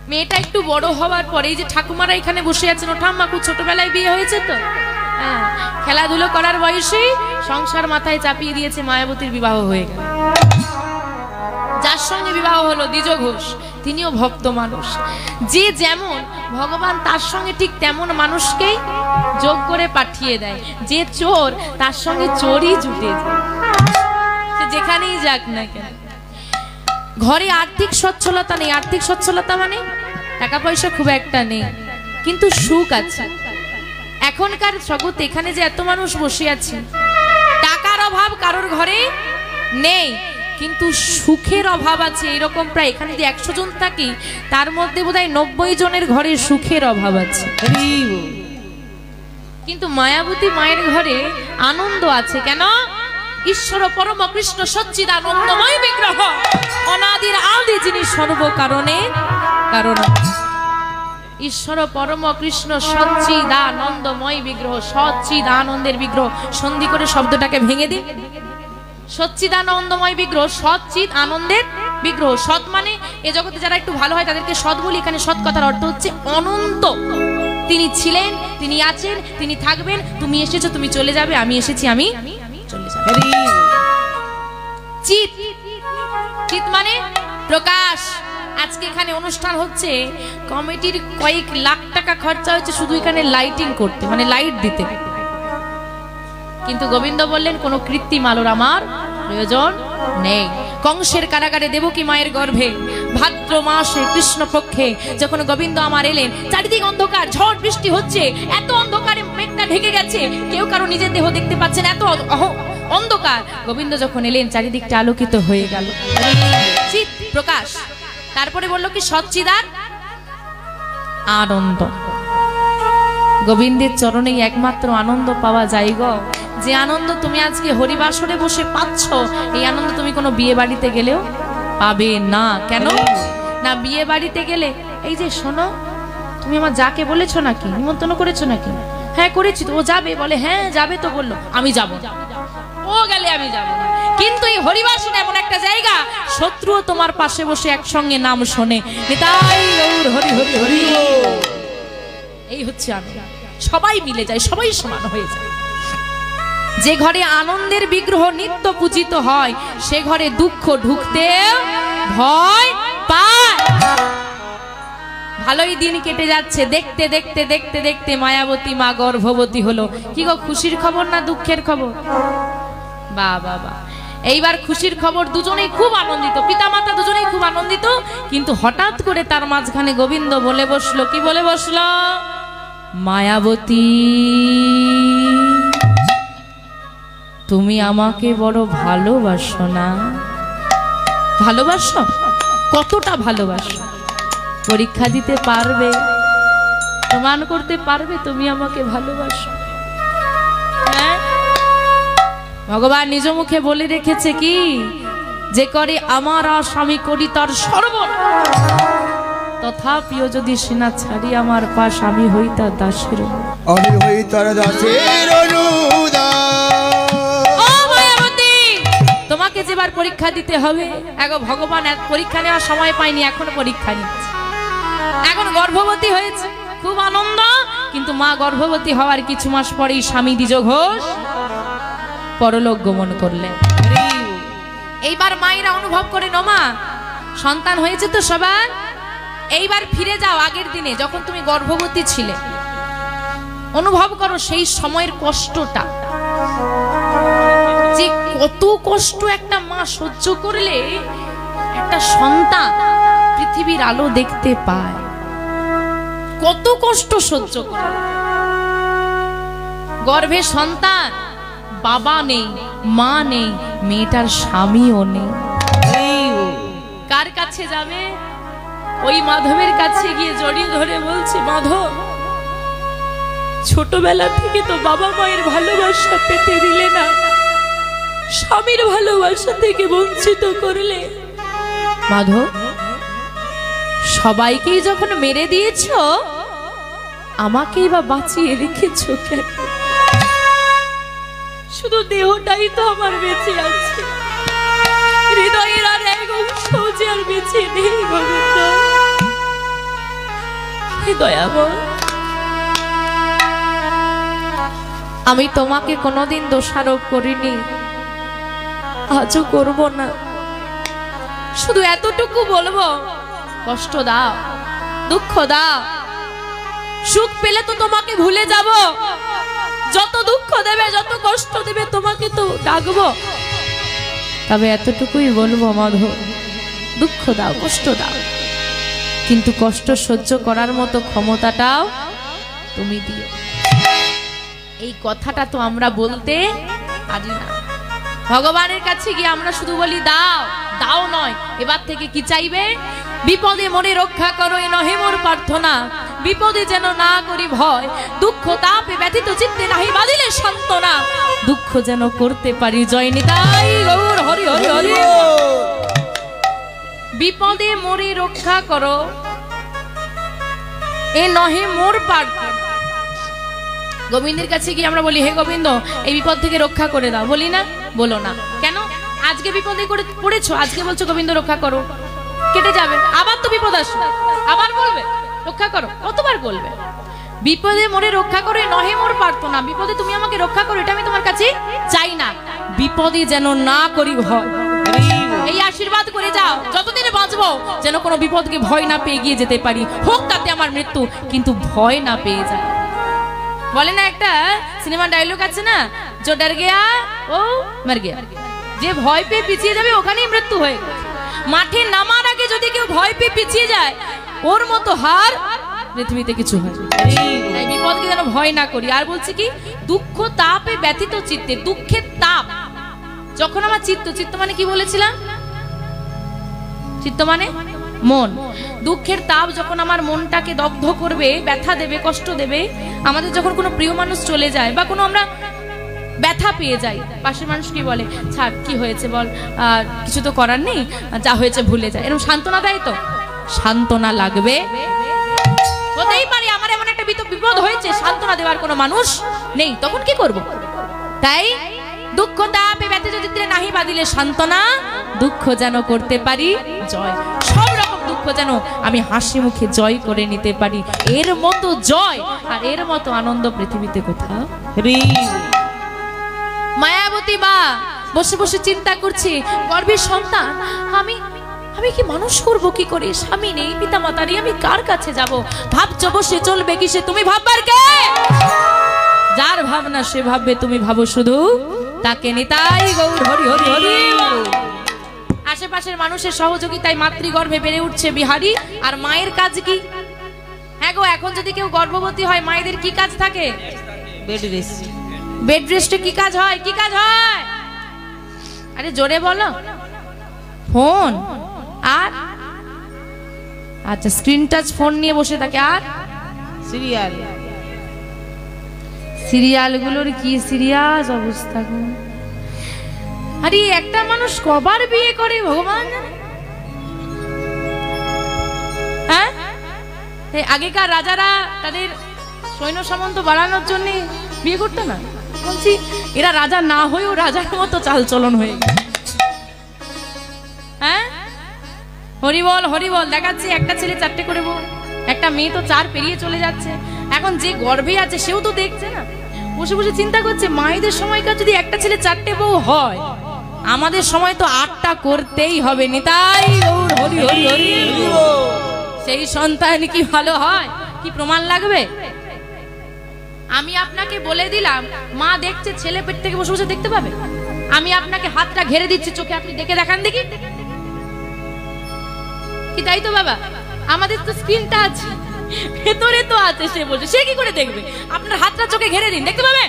মেয়েটা একটু বড় হওয়ার পরে, এই যে ঠাকুমারা এখানে বসে আছেন, ও ঠাম্মা খুব ছোটবেলায় বিয়ে হয়েছে তো, হ্যাঁ খেলাধুলো করার বয়সেই সংসার মাথায় চাপিয়ে দিয়েছে, মায়াবতীর বিবাহ হয়ে গেল। যার সঙ্গে বিবাহ হলো দ্বিজ ঘোষ, তিনিও ভক্ত মানুষ। যে যেমন ভগবান তার সঙ্গে ঠিক তেমন মানুষকেই যোগ করে পাঠিয়ে দেয়। যে চোর তার সঙ্গে চোরই জুটে যায়, সে যেখানেই যাক না কেন। ঘরে আর্থিক সচ্ছলতা নেই, আর্থিক সচ্ছলতা মানে টাকা পয়সা খুব একটা নেই, কিন্তু সুখ আছে। এখনকার জগতে এখানে যে এত মানুষ বসে আছে, টাকার অভাব কারোর ঘরে নেই, কিন্তু সুখের অভাব আছে। এরকম প্রায় এখানে যে 100 জন থাকি, তার মধ্যে বোধহয় 90 জনের ঘরে সুখের অভাব আছে। কিন্তু মায়াবতী মায়ের ঘরে আনন্দ আছে। কেন? ঈশ্বর পরম কৃষ্ণ সচ্চিদানন্দময় বিগ্রহ, অনাদির আদি যিনি সর্ব কারণে কারণ। ঈশ্বর পরম কৃষ্ণ সচ্চিদানন্দময় বিগ্রহ, সচ্চিদানন্দের বিগ্রহ। সন্ধি করে শব্দটাকে ভেঙে দিন। সচ্চিদানন্দময় বিগ্রহ, সচ্চিদ আনন্দের বিগ্রহ। সৎ মানে এ জগতে যারা একটু ভালো হয় তাদেরকে সৎ বলি। এখানে সৎ কথার অর্থ হচ্ছে অনন্ত। তিনি ছিলেন, তিনি আছেন, তিনি থাকবেন। তুমি এসেছো, তুমি চলে যাবে, আমি এসেছি, আমি চলে যাব। চিত, চিত মানে প্রকাশ। আজকে এখানে অনুষ্ঠান হচ্ছে, কমিটির কয়েক লাখ টাকা খরচা হচ্ছে শুধু এখানে লাইটিং করতে, মানে লাইট দিতে। কিন্তু গোবিন্দ বললেন কোনো কৃত্রিম আলোর আমার প্রয়োজন নেই। কংসের কারাগারে দেবকী মায়ের গর্ভে ভাদ্র মাসে কৃষ্ণপক্ষে যখন গোবিন্দ আমার এলেন, চারিদিক অন্ধকার, ঝড় বৃষ্টি হচ্ছে, এত অন্ধকারে মেঘটা ঢেকে গেছে, কেউ কারো নিজের দেহ দেখতে পাচ্ছেন, এত অন্ধকার। গোবিন্দ যখন এলেন, চারিদিকটা আলোকিত হয়ে গেল, চিৎ প্রকাশ। তারপরে বলল কি সচ্চিদার আনন্দ। গোবিন্দের চরণেই একমাত্র আনন্দ পাওয়া যায় গো। যে আনন্দ তুমি আজকে হরিবাসরে বসে পাচ্ছ, এই আনন্দ তুমি কোনো বিয়ে বাড়িতে গেলেও পাবে না। কেন না? বিয়ে বাড়িতে গেলে এই যে শোনো, তুমি আমার যাকে বলেছো নাকি, নিমন্ত্রণ করেছো নাকি? হ্যাঁ করেছি তো। ও যাবে? বলে হ্যাঁ যাবে তো, বললো আমি যাব। ও গেলে আমি যাব। কিন্তু এই হরিবাসন এমন একটা জায়গা, শত্রুও তোমার পাশে বসে একসঙ্গে নাম শোনে, নিতাই গৌর হরি হরি হরি। এই হচ্ছে আনন্দ, সবাই মিলে যায়, সবাই সমান হয়ে যায়। যে ঘরে আনন্দের বিগ্রহ নিত্য পূজিত হয়, সে ঘরে দুঃখ ঢুকতে ভয় পায়। ভালোই দিন কেটে যাচ্ছে। দেখতে দেখতে দেখতে দেখতে মায়াবতী মা গর্ভবতী হলো। কি গো, খুশির খবর না দুঃখের খবর? বাহ বাহ বাহ। এইবার খুশির খবর, দুজনেই খুব আনন্দিত, পিতামাতা দুজনেই খুব আনন্দিত। কিন্তু হঠাৎ করে তার মাঝখানে গোবিন্দ বলে বসলো। কি বলে বসলো? মায়াবতী, তুমি আমাকে বড় ভালোবাসো না? ভালোবাসো? কতটা ভালোবাসো? পরীক্ষা দিতে পারবে? প্রমাণ করতে পারবে তুমি আমাকে ভালোবাসো? হ্যাঁ, ভগবান নিজ মুখে বলে রেখেছে কি, যে করে আমার স্বামী করি তার সর্বনাশ, তথাপিও যদি সেনা ছাড়ি আমার পাশ, আমি হই তার দাসের। আমি হই তার দাসের তোমাকে যেবার পরীক্ষা দিতে হবে। এগো ভগবান পরীক্ষা নেওয়ার সময় পায়নি, এখনো পরীক্ষা নিচ্ছে। এখন গর্ভবতী হয়েছে, খুব আনন্দ। কিন্তু মা গর্ভবতী হওয়ার কিছু মাস পরেই স্বামী দ্বিজ ঘোষ পরলোক গমন করলেন। এইবার মায়েরা অনুভব করে, নোমা সন্তান হয়েছে তো সবার, এইবার ফিরে যাও আগের দিনে যখন তুমি গর্ভবতী ছিলে। অনুভব করো সেই সময়ের কষ্টটা, যে কত কষ্ট একটা মা সহ্য করলে একটা সন্তান পৃথিবীর আলো দেখতে পায়। কত কষ্ট সহ্য করে। গর্ভে সন্তান, বাবা নেই, মা নেই, মেয়েটার স্বামীও নেই। কার কাছে যাবে? ওই মাধবের কাছে গিয়ে জড়িয়ে ধরে বলছে, মাধব, ছোটবেলা থেকে তো বাবা মায়ের ভালোবাসা পেতে দিলে না, স্বামীর ভালোবাসা থেকে বঞ্চিত করলে। মাধব, সবাইকেই যখন মেরে দিয়েছ, আমাকেই বা বাঁচিয়ে রেখেছ কেন? শুধু দেহটাই তো আমার বেঁচে আছে, হৃদয়ের আর এক অংশ যে আর বেঁচে নেই। গোবিন্দ, হে দয়াময়, আমি তোমাকে কোনোদিন দোষারোপ করিনি, আজও করব না। শুধু এতটুকু বলবো, কষ্ট দাও, দুঃখ দাও, সুখ পেলে তো তোমাকে ভুলে যাব। যত দুঃখ দেবে, যত কষ্ট দেবে, তোমাকে তো ডাকবো। তবে এতটুকুই বলবো, মাধব, দুঃখ দাও, কষ্ট দাও, কিন্তু কষ্ট সহ্য করার মতো ক্ষমতাটাও তুমি দিও। এই কথাটা তো আমরা বলতে পারি না। ভগবানের কাছে গিয়ে আমরা শুধু বলি দাও দাও নয়, এবার থেকে কি চাইবে? বিপদে মনে রক্ষা করো, এ নহে মোর প্রার্থনা, বিপদে যেন না করি ভয়, দুঃখ তাপে ব্যথিত চিত্তে নাহি বাঁধিলে সান্ত্বনা, দুঃখ যেন করতে পারি জয়। নিতাই গৌর হরি হরি হরি। বিপদে মরে রক্ষা করো, এ নহে মোর প্রার্থনা। গোবিন্দের কাছে গিয়ে আমরা বলি, হে গোবিন্দ, এই বিপদ থেকে রক্ষা করে দাও, বলি না? বলো না কেন? আজকে বিপদে করে পড়েছো, আজকে বলছো গোবিন্দ রক্ষা করো, কেটে যাবে, আবার তো বিপদ আসবে, আবার বলবে রক্ষা করো, কতবার বলবে? বিপদে মরে রক্ষা করো, নহে মোর প্রার্থনা, বিপদে তুমি আমাকে রক্ষা করো, এটা আমি তোমার কাছে চাই না, বিপদে যেন না করি ভয়, এই আশীর্বাদ করে যাও। যতদিনে বাঁচবো যেন কোনো বিপদকে ভয় না পেয়ে গিয়ে যেতে পারি, হোক তাতে আমার মৃত্যু, কিন্তু ভয় না পেয়ে যায়। বলে না একটা সিনেমা ডায়লগ আছে না, जो डर गया वो मर गया, যে ভয় পেয়ে পিছিয়ে যাবে ওখানেই মৃত্যু হয়ে গেল। মাঠে নামার আগে যদি কেউ ভয় পেয়ে পিছিয়ে যায়, ওর মতো হার পৃথিবীতে কিছু হয়। তাই বিপদকে যেন ভয় না করি। আর বলছি কি, দুঃখ তাপে ব্যথিত চিত্তে, দুঃখের তাপ যখন আমার চিত্ত মানে কি বলেছিলাম? চিত্ত মানে মন। দুঃখের তাপ যখন আমার মনটাকে দগ্ধ করবে, ব্যথা দেবে, কষ্ট দেবে, আমাদের যখন কোনো প্রিয় মানুষ চলে যায় বা কোনো আমরা ব্যথা পেয়ে যাই, পাশের মানুষ কি বলে, ছাড় কি হয়েছে বল, কিছু তো করার নেই, যা হয়েছে ভুলে যায়, এরকম সান্ত্বনা দেয় তো? সান্ত্বনা লাগবে, হতেই পারে আমার এমন একটা বিপদ হয়েছে, সান্ত্বনা দেওয়ার কোনো মানুষ নেই, তখন কি করব? তাই দুঃখ তাপে ব্যথিত চিত্তে নাহি বাঁধিলে সান্ত্বনা, দুঃখ যেন করতে পারি জয়, সব রকম দুঃখ যেন আমি হাসি মুখে জয় করে নিতে পারি। এর মতো জয় আর এর মতো আনন্দ পৃথিবীতে কোথাও। মায়াবতী মা বসে বসে চিন্তা করছে, গর্ভের সন্তান আমি কি মানুষ করব কি করে? স্বামী নেই, পিতা মাতা নেই, আমি কার কাছে যাব? ভাবছো বসে চলবে কি সে? তুমি ভাববার কে? যার ভাবনা সে ভাববে, তুমি ভাবো শুধু তাকে। নিতাই গৌর হরি হরি হরি। আশেপাশের মানুষের সহযোগিতায় মাতৃগর্ভে বেড়ে উঠছে বিহারী। আর মায়ের কাজ কি? হ্যাঁ গো, এখন যদি কেউ গর্ভবতী হয় মায়েদের কি কাজ থাকে? Bed rest. বেড রেস্টে কি কাজ হয়? কি কাজ হয়? আরে জোরে বলো। ফোন। আর আচ্ছা, স্ক্রিন টাচ ফোন নিয়ে বসে থাকে। আর সিরিয়াল। সিরিয়ালগুলোর কি সিরিয়াস অবস্থা গো। আরে একটা মানুষ কবার বিয়ে করে ভগবান জানে। হ্যাঁ, আগেকার রাজারা তাদের সৈন্য সামন্ত বাড়ানোর জন্য বিয়ে করতো না? বলছি এরা রাজা না হয়েও রাজার মতো চালচলন হয়ে গেছে। হ্যাঁ, হরিবল হরিবল দেখাচ্ছি। একটা ছেলে 4টে করে বউ, একটা মেয়ে তো 4 পেরিয়ে চলে যাচ্ছে। এখন যে গর্ভে আছে সেও তো দেখছে না, বসে বসে চিন্তা করছে মায়েদের সময়কার যদি একটা ছেলে 4টে বউ হয়, আমাদের সময় তো 8টা করতেই হবে। নিতাই গৌর হরি হরি হরি। সেই সন্তান কি ভালো হয়? কি প্রমাণ লাগবে? আমি আপনাকে বলে দিলাম, মা দেখছে, ছেলে পেট থেকে বসে বসে দেখতে পাবে। আমি আপনাকে হাতটা ঘেরে দিচ্ছি, চোখে আপনি দেখে দেখান দেখি কি। তাই তো বাবা, আমাদের তো স্ক্রিনটা আছে, ভেতরে তো আছে, সে বসে, সে কি করে দেখবে? আপনার হাতটা চোখে ঘেরে দিন, দেখতে পাবে।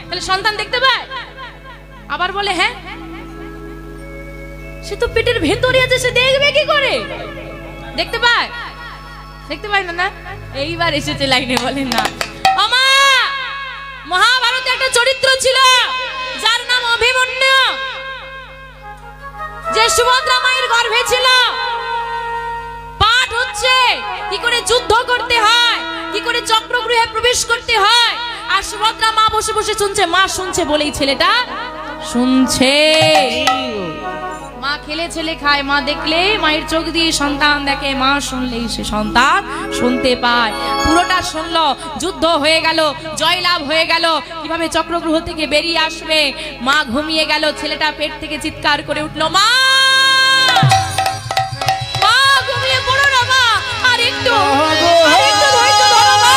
তাহলে সন্তান দেখতে পায়। আবার বলে হ্যাঁ, সে তো পেটের ভেতরে আছে, সে দেখবে কি করে? দেখতে পায়? দেখতে পায় না। না, এইবার এসেছে লাইনে, বলেন না। আমা, মহাভারতে একটা চরিত্র ছিল যার নাম অভিমন্যু, যে সুভদ্রা মায়ের গর্ভে ছিল। পাঠ হচ্ছে কি করে যুদ্ধ করতে হয়, কি করে চক্রগৃহে প্রবেশ করতে হয়। আর সুভদ্রা মা বসে বসে শুনছে। মা শুনছে বলেই ছেলেটা শুনছে। মা খেলে ছেলে খায়, মা দেখলে মায়ের চোখ দিয়ে সন্তান দেখে, মা শুনলেই সে সন্তান শুনতে পায়। পুরোটা শুনলো, যুদ্ধ হয়ে গেল, জয়লাভ হয়ে গেল, কিভাবে চক্রগৃহ থেকে বেরিয়ে আসবে। মা ঘুমিয়ে গেল, ছেলেটা পেট থেকে চিৎকার করে উঠলো, মা মা ঘুমিয়ে পড়ো না মা, আর একটু ধৈর্য ধরো মা।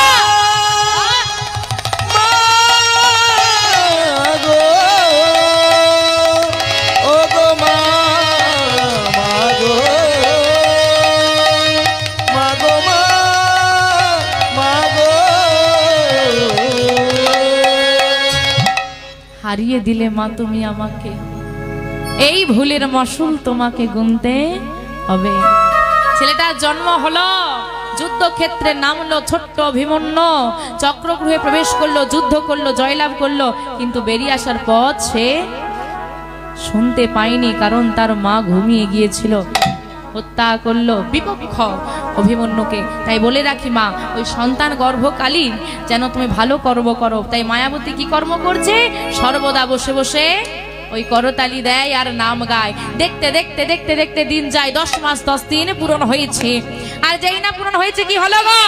হারিয়ে দিলে মা তুমি আমাকে, এই ভুলের মাসুল তোমাকে গুনতে হবে। ছেলেটার জন্ম হলো, যুদ্ধক্ষেত্রে নামলো ছোট্ট অভিমন্যু, চক্রগৃহে প্রবেশ করলো, যুদ্ধ করলো, জয়লাভ করলো, কিন্তু বেরিয়ে আসার পর সে শুনতে পায়নি, কারণ তার মা ঘুমিয়ে গিয়েছিল। হত্যা করলো বিপক্ষ অভিমন্যুকে। তাই বলে রাখি মা, ওই সন্তান গর্ভকালীন যেন তুমি ভালো কর্ম করো। তাই মায়াবতী কি কর্ম করছে? সর্বদা বসে বসে ওই করতালি দেয় আর নাম গায়। দেখতে দেখতে দেখতে দেখতে দিন যায়, 10 মাস 10 দিন পূরণ হয়েছে। আর যেই না পূরণ হয়েছে কি হলো গো,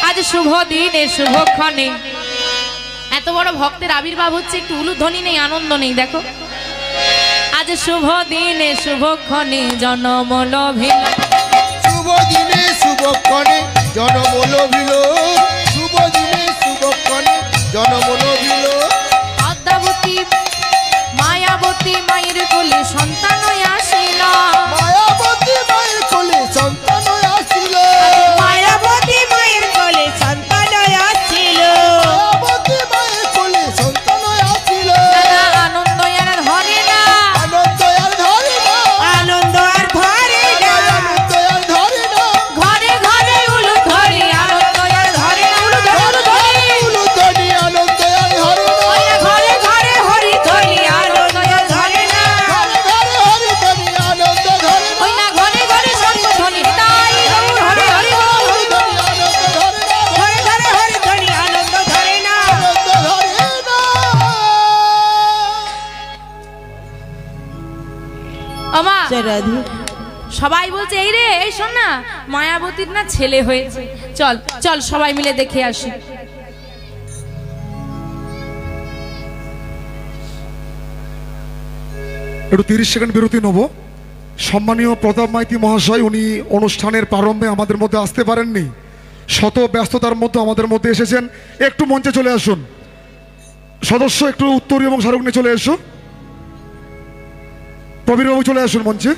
আজ শুভ দিনে শুভক্ষণে এত বড় ভক্তের আবির্ভাব হচ্ছে, একটু উলুধ্বনি নেই, আনন্দ নেই। দেখো, আজ শুভ দিনে শুভক্ষণে জনম লভিল, শুভ দিনে শুভক্ষণে জনম লভিল, শুভ দিনে শুভক্ষণে জনম লভিল। পদ্মাবতী মায়াবতী মায়ের কোলে সন্তান আসিল, মায়াবতী মায়ের কোলে সন্তান আসিল, মায়াবতী মায়ের কোলে সন্তান আসিল, মায়াবতী মায়ের কোলে সন্তান আসিল। আনন্দ আর ধরে না, আনন্দ আর ধরে না, আনন্দ আর ধরে না, আনন্দ আর ধরে না। ঘরে ঘরে উলু ধরি, আনন্দ আর ধরে না, উলু ধরি উলুধ্বনি আনন্দ আর ধরে না, ঘরে ঘরে হরি ধরি, আনন্দ আর ধরে না, ঘরে ঘরে হরিধ্বনি আনন্দ ধরে না, ওই না ঘরে ঘরে শঙ্খধ্বনি, তাই গৌর হরি হরি বল। হরিধ্বনি আনন্দ ধরে না, ঘরে ঘরে হরি ধ্বনি আনন্দ ধরে না। আনন্দ ধরে না। আমা রাধে সবাই বলছে এই রে, এই শোন না, মায়াবতীর না ছেলে হয়েছে, চল চল সবাই মিলে দেখে আসি। একটু 30 সেকেন্ড বিরতি নেবো, সম্মানীয় প্রতাপ মাইতি মহাশয় উনি অনুষ্ঠানের প্রারম্ভে আমাদের মধ্যে আসতে পারেননি, শত ব্যস্ততার মধ্যে আমাদের মধ্যে এসেছেন। একটু মঞ্চে চলে আসুন সদস্য, একটু উত্তরী এবং শাহরুখ নিয়ে চলে এসো। প্রবীরবাবু চলে আসুন মঞ্চে।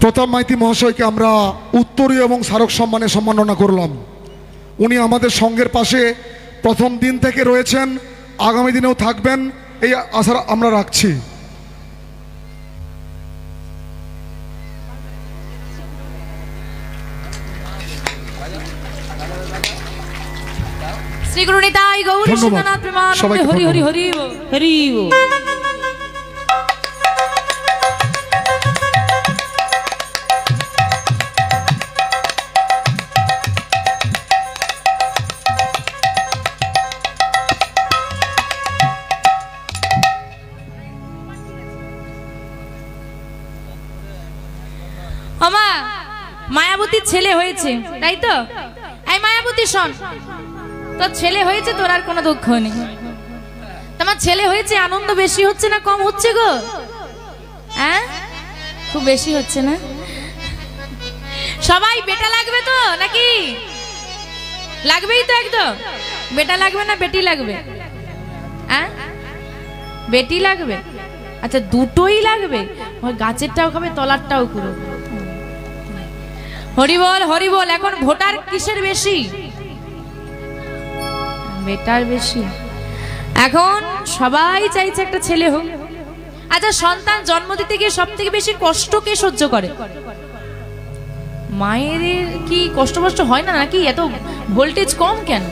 প্রতাপ মাইতি মহাশয়কে আমরা উত্তরীয় এবং স্মারক সম্মানে সম্মাননা করলাম। উনি আমাদের সঙ্গের পাশে প্রথম দিন থেকে রয়েছেন, আগামী দিনেও থাকবেন, এই আশা আমরা রাখছি। শ্রী গুরু নিতাই গৌরী শিবনাথ প্রেমানন্দে হরি হরি হরি হরি। আমা মায়াবতীর ছেলে হয়েছে, তাই তো? এই মায়াবতী শোন, তোর ছেলে হয়েছে, তোর আর কোনো দুঃখ নেই। তোমার ছেলে হয়েছে, আনন্দ বেশি হচ্ছে না কম হচ্ছে গো? হ্যাঁ, খুব বেশি হচ্ছে না? সবাই বেটা লাগবে তো নাকি? লাগবেই তো একদম। বেটা লাগবে না বেটি লাগবে? হ্যাঁ, বেটি লাগবে। আচ্ছা, দুটোই লাগবে? ওই গাছেরটাও খাবে, তলারটাও পুরো। হরি বল হরি বল। এখন ভোটার কিসের বেশি? বেটার বেশি। এখন সবাই চাইছে একটা ছেলে হোক। আচ্ছা, সন্তান জন্ম দিতে গিয়ে সব থেকে বেশি কষ্ট কে সহ্য করে? মায়ের কি কষ্ট হয় না নাকি? এত ভোল্টেজ কম কেন?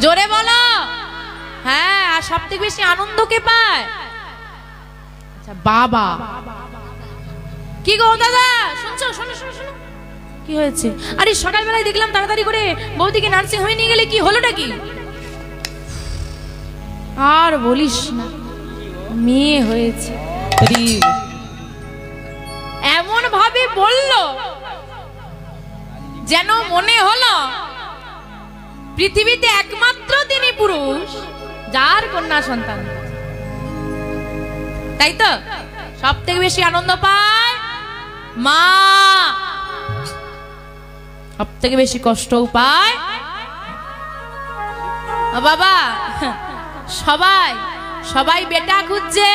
জোরে বলো। হ্যাঁ, আর সব থেকে বেশি আনন্দ কে পায়? আচ্ছা, বাবা। কি গো দাদা, শুনছো? শোনো শোনো শোনো, কি হয়েছে? আরে সকালবেলায় দেখলাম তাড়াতাড়ি করে বৌদিকে নার্সিং হোমে নিয়ে গেলে, কি হলোটা কি? আর বলিস না, মেয়ে হয়েছে। এমন ভাবে বলল যেন মনে হলো পৃথিবীতে একমাত্র তিনি পুরুষ যার কন্যা সন্তান। তাই তো? সব থেকে বেশি আনন্দ পায় মা, সব থেকে বেশি কষ্টও পায় বাবা। সবাই সবাই বেটা খুঁজছে,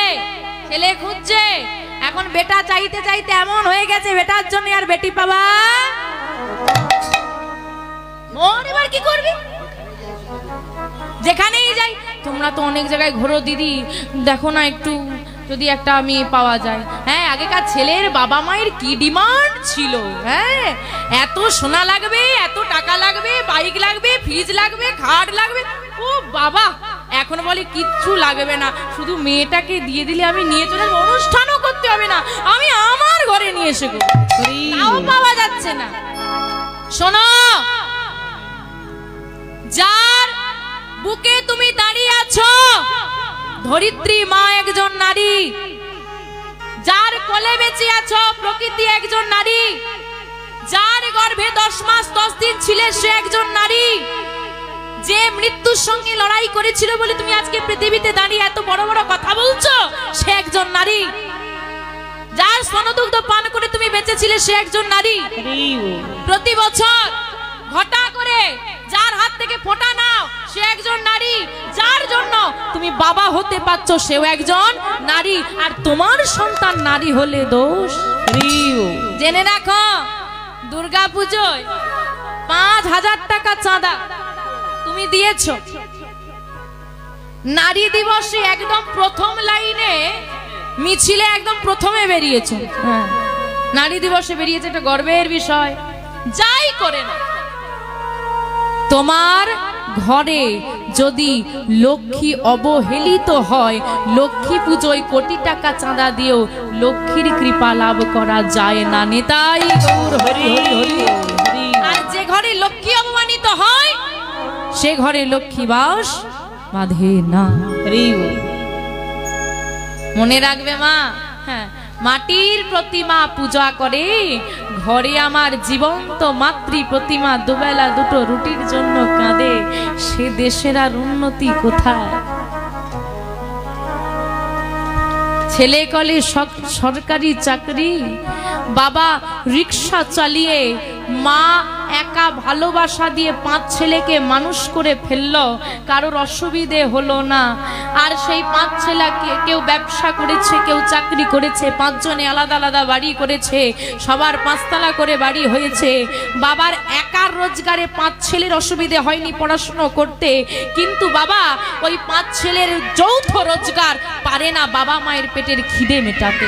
ছেলে খুঁজছে। এখন বেটা চাইতে চাইতে এমন হয়ে গেছে, বেটার জন্য আর বেটি পাবা মোর। এবার কি করবি? যেখানেই যাই, তোমরা তো অনেক জায়গায় ঘোরো দিদি, দেখো না একটু যদি একটা মেয়ে পাওয়া যায়। হ্যাঁ, আগেকার ছেলের বাবা মায়ের কি ডিমান্ড ছিল। হ্যাঁ, এত সোনা লাগবে, এত টাকা লাগবে, বাইক লাগবে, ফ্রিজ লাগবে, খাট লাগবে। ও বাবা, এখন বলে কিচ্ছু লাগবে না, শুধু মেয়েটাকে দিয়ে দিলে আমি নিয়ে চলে যাবো, অনুষ্ঠানও করতে হবে না, আমি আমার ঘরে নিয়ে এসে করব। তাও পাওয়া যাচ্ছে না। শোনো, যার বুকে তুমি দাঁড়িয়ে আছো ধরিত্রী মা একজন নারী, যার কোলে বেঁচে আছো প্রকৃতি একজন নারী, যার গর্ভে 10 মাস 10 দিন ছিলে সে একজন নারী, যে মৃত্যুর সঙ্গে লড়াই করেছিল বলে তুমি আজকে পৃথিবীতে দাঁড়িয়ে এত বড় বড় কথা বলছো, সে একজন নারী, যার স্তনদুগ্ধ পান করে তুমি বেঁচেছিলে সে একজন নারী। প্রতি বছর ঘটা করে যার হাত থেকে ফোঁটা নাও সে একজন নারী, যার জন্য তুমি বাবা হতে পারছো সেও একজন নারী। আর তোমার সন্তান নারী হলে দোষ? জেনে রাখো, দুর্গা পুজোয় 5000 টাকা চাঁদা তুমি দিয়েছো, নারী দিবসে একদম প্রথম লাইনে মিছিলে একদম প্রথমে বেরিয়েছে। হ্যাঁ, নারী দিবসে বেরিয়েছে, এটা গর্বের বিষয়। যাই করে না, তোমার ঘরে যদি লক্ষ্মী অবহেলিত হয়, লক্ষ্মী পুজোয় কোটি টাকা চাঁদা দিয়েও লক্ষ্মীর কৃপা লাভ করা যায় না। নেতাই গৌর হরি হরি হরি। আর যে ঘরে লক্ষ্মী অপমানিত হয় সে ঘরে লক্ষ্মী বাস বাঁধে না। মনে রাখবে মা, হ্যাঁ, মাটির প্রতিমা পূজা করে, ঘরে আমার জীবন্ত মাতৃ প্রতিমা দুবেলা দুটো রুটির জন্য কাঁদে, সে দেশের আর উন্নতি কোথায়? ছেলে কলে সরকারি চাকরি, বাবা রিক্সা চালিয়ে, মা একা ভালোবাসা দিয়ে 5 ছেলেকে মানুষ করে ফেললো, কারোর অসুবিধে হলো না। আর সেই 5 ছেলেকে কেউ ব্যবসা করেছে, কেউ চাকরি করেছে, 5 জনে আলাদা আলাদা বাড়ি করেছে, সবার 5 তলা করে বাড়ি হয়েছে। বাবার একার রোজগারে 5 ছেলের অসুবিধে হয়নি পড়াশুনো করতে, কিন্তু বাবা ওই 5 ছেলের যৌথ রোজগার পারে না বাবা মায়ের পেটের খিদে মেটাতে।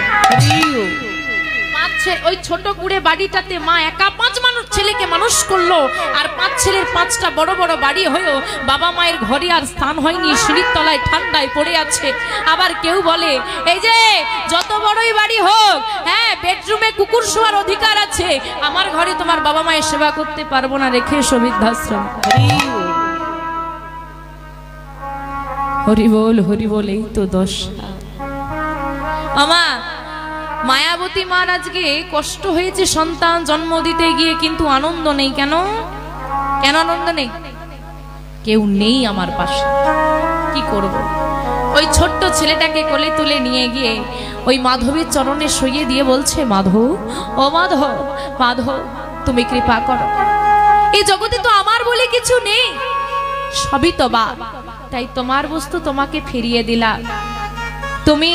ওই ছোট কুড়ে বাড়িটাতে মা একা 5 মানুষ ছেলেকে মানুষ করলো, আর 5 ছেলের 5টা বড় বড় বাড়ি হয়েও বাবা মায়ের ঘরে আর স্থান হয়নি, সিঁড়ির তলায় ঠান্ডায় পড়ে আছে। আবার কেউ বলে এই যে যত বড়ই বাড়ি হোক, হ্যাঁ বেডরুমে কুকুর শোয়ার অধিকার আছে, আমার ঘরে তোমার বাবা মায়ের সেবা করতে পারবো না, রেখে এসো বৃদ্ধাশ্রম। হরি বল হরি বল, এই তো দশা। আমা মায়াবতী মার আজকে কষ্ট হয়েছে সন্তান জন্ম দিতে গিয়ে, কিন্তু আনন্দ নেই। কেন কেন আনন্দ নেই? কেউ নেই আমার পাশে, কি করব? ওই ছোট্ট ছেলেটাকে কোলে তুলে নিয়ে গিয়ে ওই মাধবীর চরণে শুইয়ে দিয়ে বলছে, মাধব, ও মাধব, মাধব তুমি কৃপা করো, এই জগতে তো আমার বলে কিছু নেই, সবই তো বা, তাই তোমার বস্তু তোমাকে ফিরিয়ে দিলাম, তুমি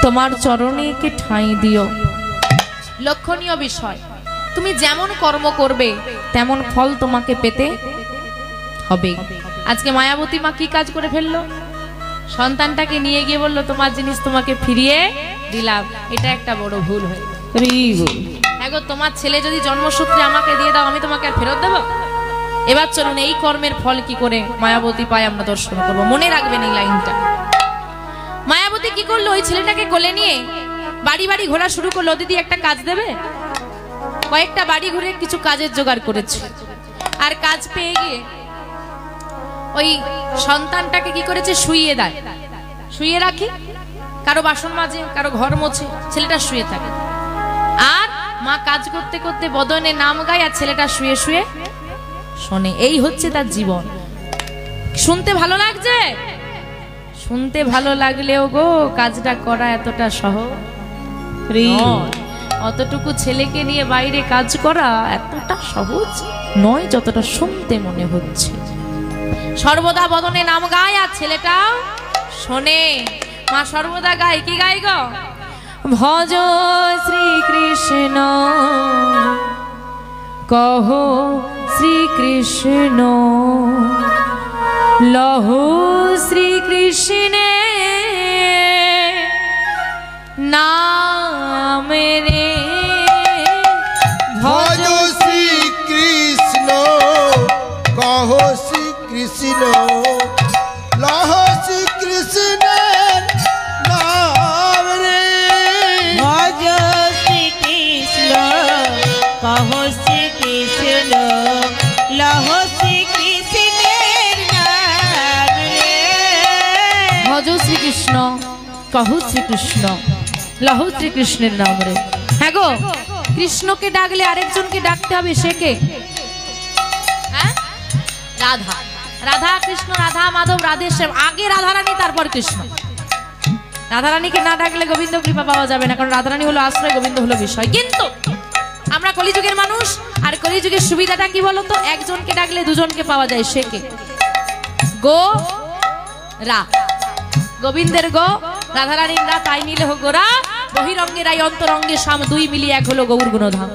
তোমার চরণে কে ঠাঁই দিও। লক্ষণীয় বিষয়, তুমি যেমন কর্ম করবে তেমন ফল তোমাকে পেতে হবে। আজকে মায়াবতী মা কি কাজ করে ফেললো? সন্তানটাকে নিয়ে গিয়ে বললো তোমার জিনিস তোমাকে ফিরিয়ে দিলাম। এটা একটা বড় ভুল হয়। এগো তোমার ছেলে যদি জন্মসূত্রে আমাকে দিয়ে দাও, আমি তোমাকে আর ফেরত দেবো? এবার চলুন এই কর্মের ফল কি করে মায়াবতী পায় আমরা দর্শন করবো। মনে রাখবেন এই লাইনটা। মায়াবতী কি করলো? ওই ছেলেটাকে কোলে নিয়ে বাড়ি বাড়ি ঘোরা শুরু করলো। দিদি একটা কাজ দেবে? কয়েকটা বাড়ি ঘুরে কিছু কাজের জোগাড় করেছে। আর কাজ পেয়ে গিয়ে ওই সন্তানটাকে কি করেছে? শুইয়ে দেয়। শুইয়ে রাখি, কারো বাসন মাজে, কারো ঘর মোছে, ছেলেটা শুয়ে থাকে। আর মা কাজ করতে করতে বদনে নাম গায়, আর ছেলেটা শুয়ে শুয়ে শোনে। এই হচ্ছে তার জীবন। শুনতে ভালো লাগছে? শুনতে ভালো লাগলেও গো কাজটা করা এতটা সহজ নয়। অতটুকু ছেলেকে নিয়ে বাইরে কাজ করা এতটা সহজ নয় যতটা শুনতে মনে হচ্ছে। সর্বদা বদনে নাম গায় আর ছেলেটাও শোনে। মা সর্বদা গায়, কি গায় গো? ভজ শ্রীকৃষ্ণ কহ শ্রীকৃষ্ণ লহো শ্রীকৃষ্ণে নাম রে। ভজ শ্রীকৃষ্ণ কহ শ্রীকৃষ্ণ লহ শ্রীকৃষ্ণের নাম রে। ভজ শ্রীকৃষ্ণ কহ শ্রীকৃষ্ণ লহ শ্রীকৃষ্ণের নাম রে। ভজ শ্রীকৃষ্ণ কহ শ্রীকৃষ্ণ লহ শ্রীকৃষ্ণের নাম রে। হ্যাঁ গো, কৃষ্ণকে ডাকলে আরেকজনকে ডাকতে হবে। সে কে? হ্যাঁ, রাধা। রাধা কৃষ্ণ, রাধা মাধব, রাধেশ্যাম। আগে রাধারানী, তারপর কৃষ্ণ। রাধারানীকে না ডাকলে গোবিন্দ কৃপা পাওয়া যাবে না, কারণ রাধারানী হলো আশ্রয়, গোবিন্দ হলো বিষয়। কিন্তু আমরা কলিযুগের মানুষ, আর কলিযুগের সুবিধাটা কি বলতো? একজনকে ডাকলে দুজনকে পাওয়া যায়। সে কে? গো রা। গোবিন্দের গো, রাধারানীর রা, তাই মিলে হোক গোরা। বহিরঙ্গের আই অন্তরঙ্গে শাম, দুই মিলিয়ে এক হলো গৌর গুণধাম।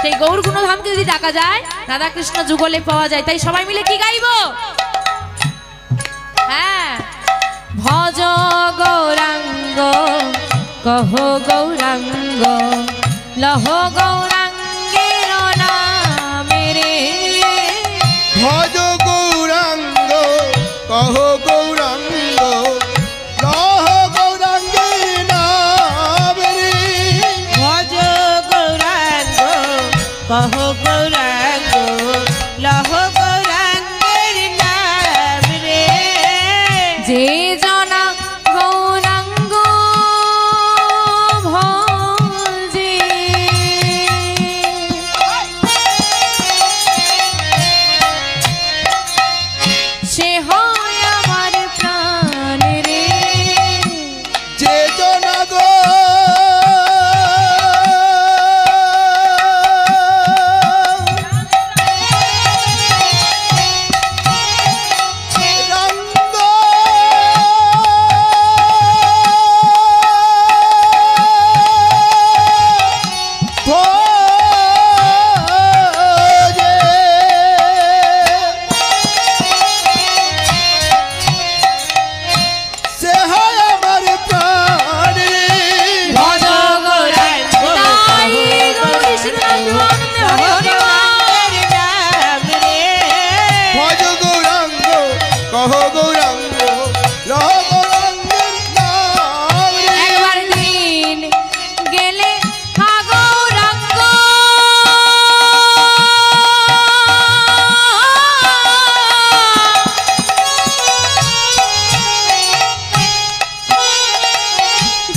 সেই গৌর গুণধামকে যদি ডাকা যায়, রাধা কৃষ্ণ যুগলে পাওয়া যায়। তাই সবাই মিলে কি গাইব? হ্যাঁ, ভজ গৌরাঙ্গ কহ গৌরাঙ্গ লহ গৌরাঙ্গের নামে রে। ভজ গৌরাঙ্গ কহ গৌরাঙ্গ লহ গৌরাঙ্গের নাম রে। ভজ গৌরাঙ্গ কহ গৌরাঙ্গ লহ গৌরাঙ্গের নাম রে। যে জনা গৌরাঙ্গ ভজে সে হয় আমার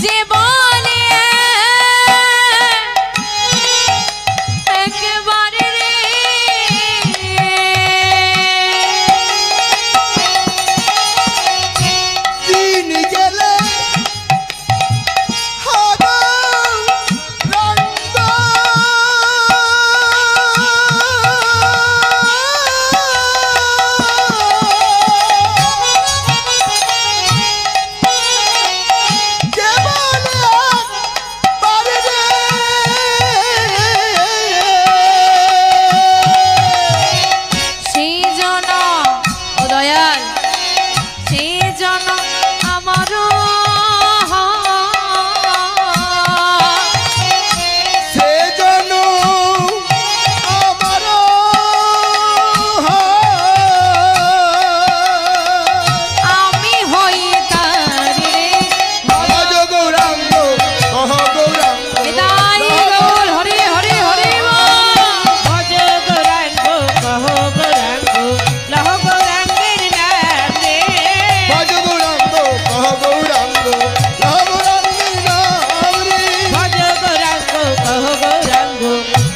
যে বলে একবারে রে দিন গেলে হব রঙ্গ যে বলে একবারে রে সেই জন ও দয়াল সেই জন আমারও সেজন্য আমার আমি হই তার রে ভজ গৌরাঙ্গ কহ গৌরাঙ্গ বিদায় বল হরে হরে হরে বল। ভজ গৌরাঙ্গ কহ গৌরাঙ্গ লহ গৌরাঙ্গের নাম রে ভজ গৌরাঙ্গ কহ গৌরাঙ্গ লহ গৌরাঙ্গের নাম রে ভজ গৌরাঙ্গ কহ গৌরাঙ্গ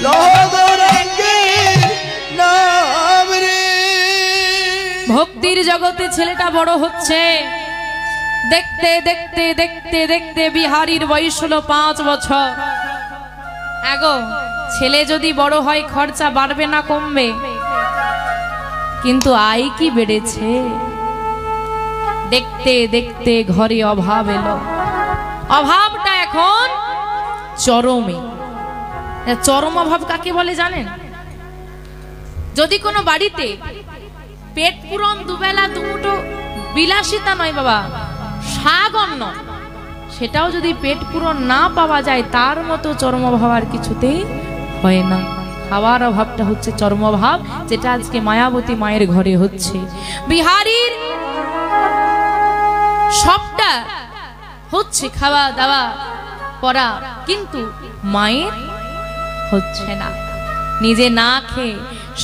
লহ গৌরাঙ্গের নাম রে। ভক্তির জগতে ছেলেটা বড় হচ্ছে। দেখতে দেখতে দেখতে দেখতে বিহারীর বয়স হলো 5 বছর। আগো ছেলে যদি বড় হয় খরচা বাড়বে না কমবে? কিন্তু আয় কি বেড়েছে। দেখতে দেখতে ঘরে অভাব এলো। অভাবটা এখন চরমে। চরম অভাব কাকে বলে জানেন? যদি কোনো বাড়িতে পেট পূরণ দুবেলা দুমুঠো বিলাসিতা নয় বাবা, শাক অন্ন, সেটাও যদি পেট পূরণ না পাওয়া যায় তার মতো চরম অভাব আর কিছুতেই হয় না। খাওয়ার অভাবটা হচ্ছে চরম অভাব, যেটা আজকে মায়াবতী মায়ের ঘরে হচ্ছে। বিহারীর সবটা হচ্ছে খাওয়া দাওয়া পড়া, কিন্তু মায়ের হচ্ছে না। নিজে না খেয়ে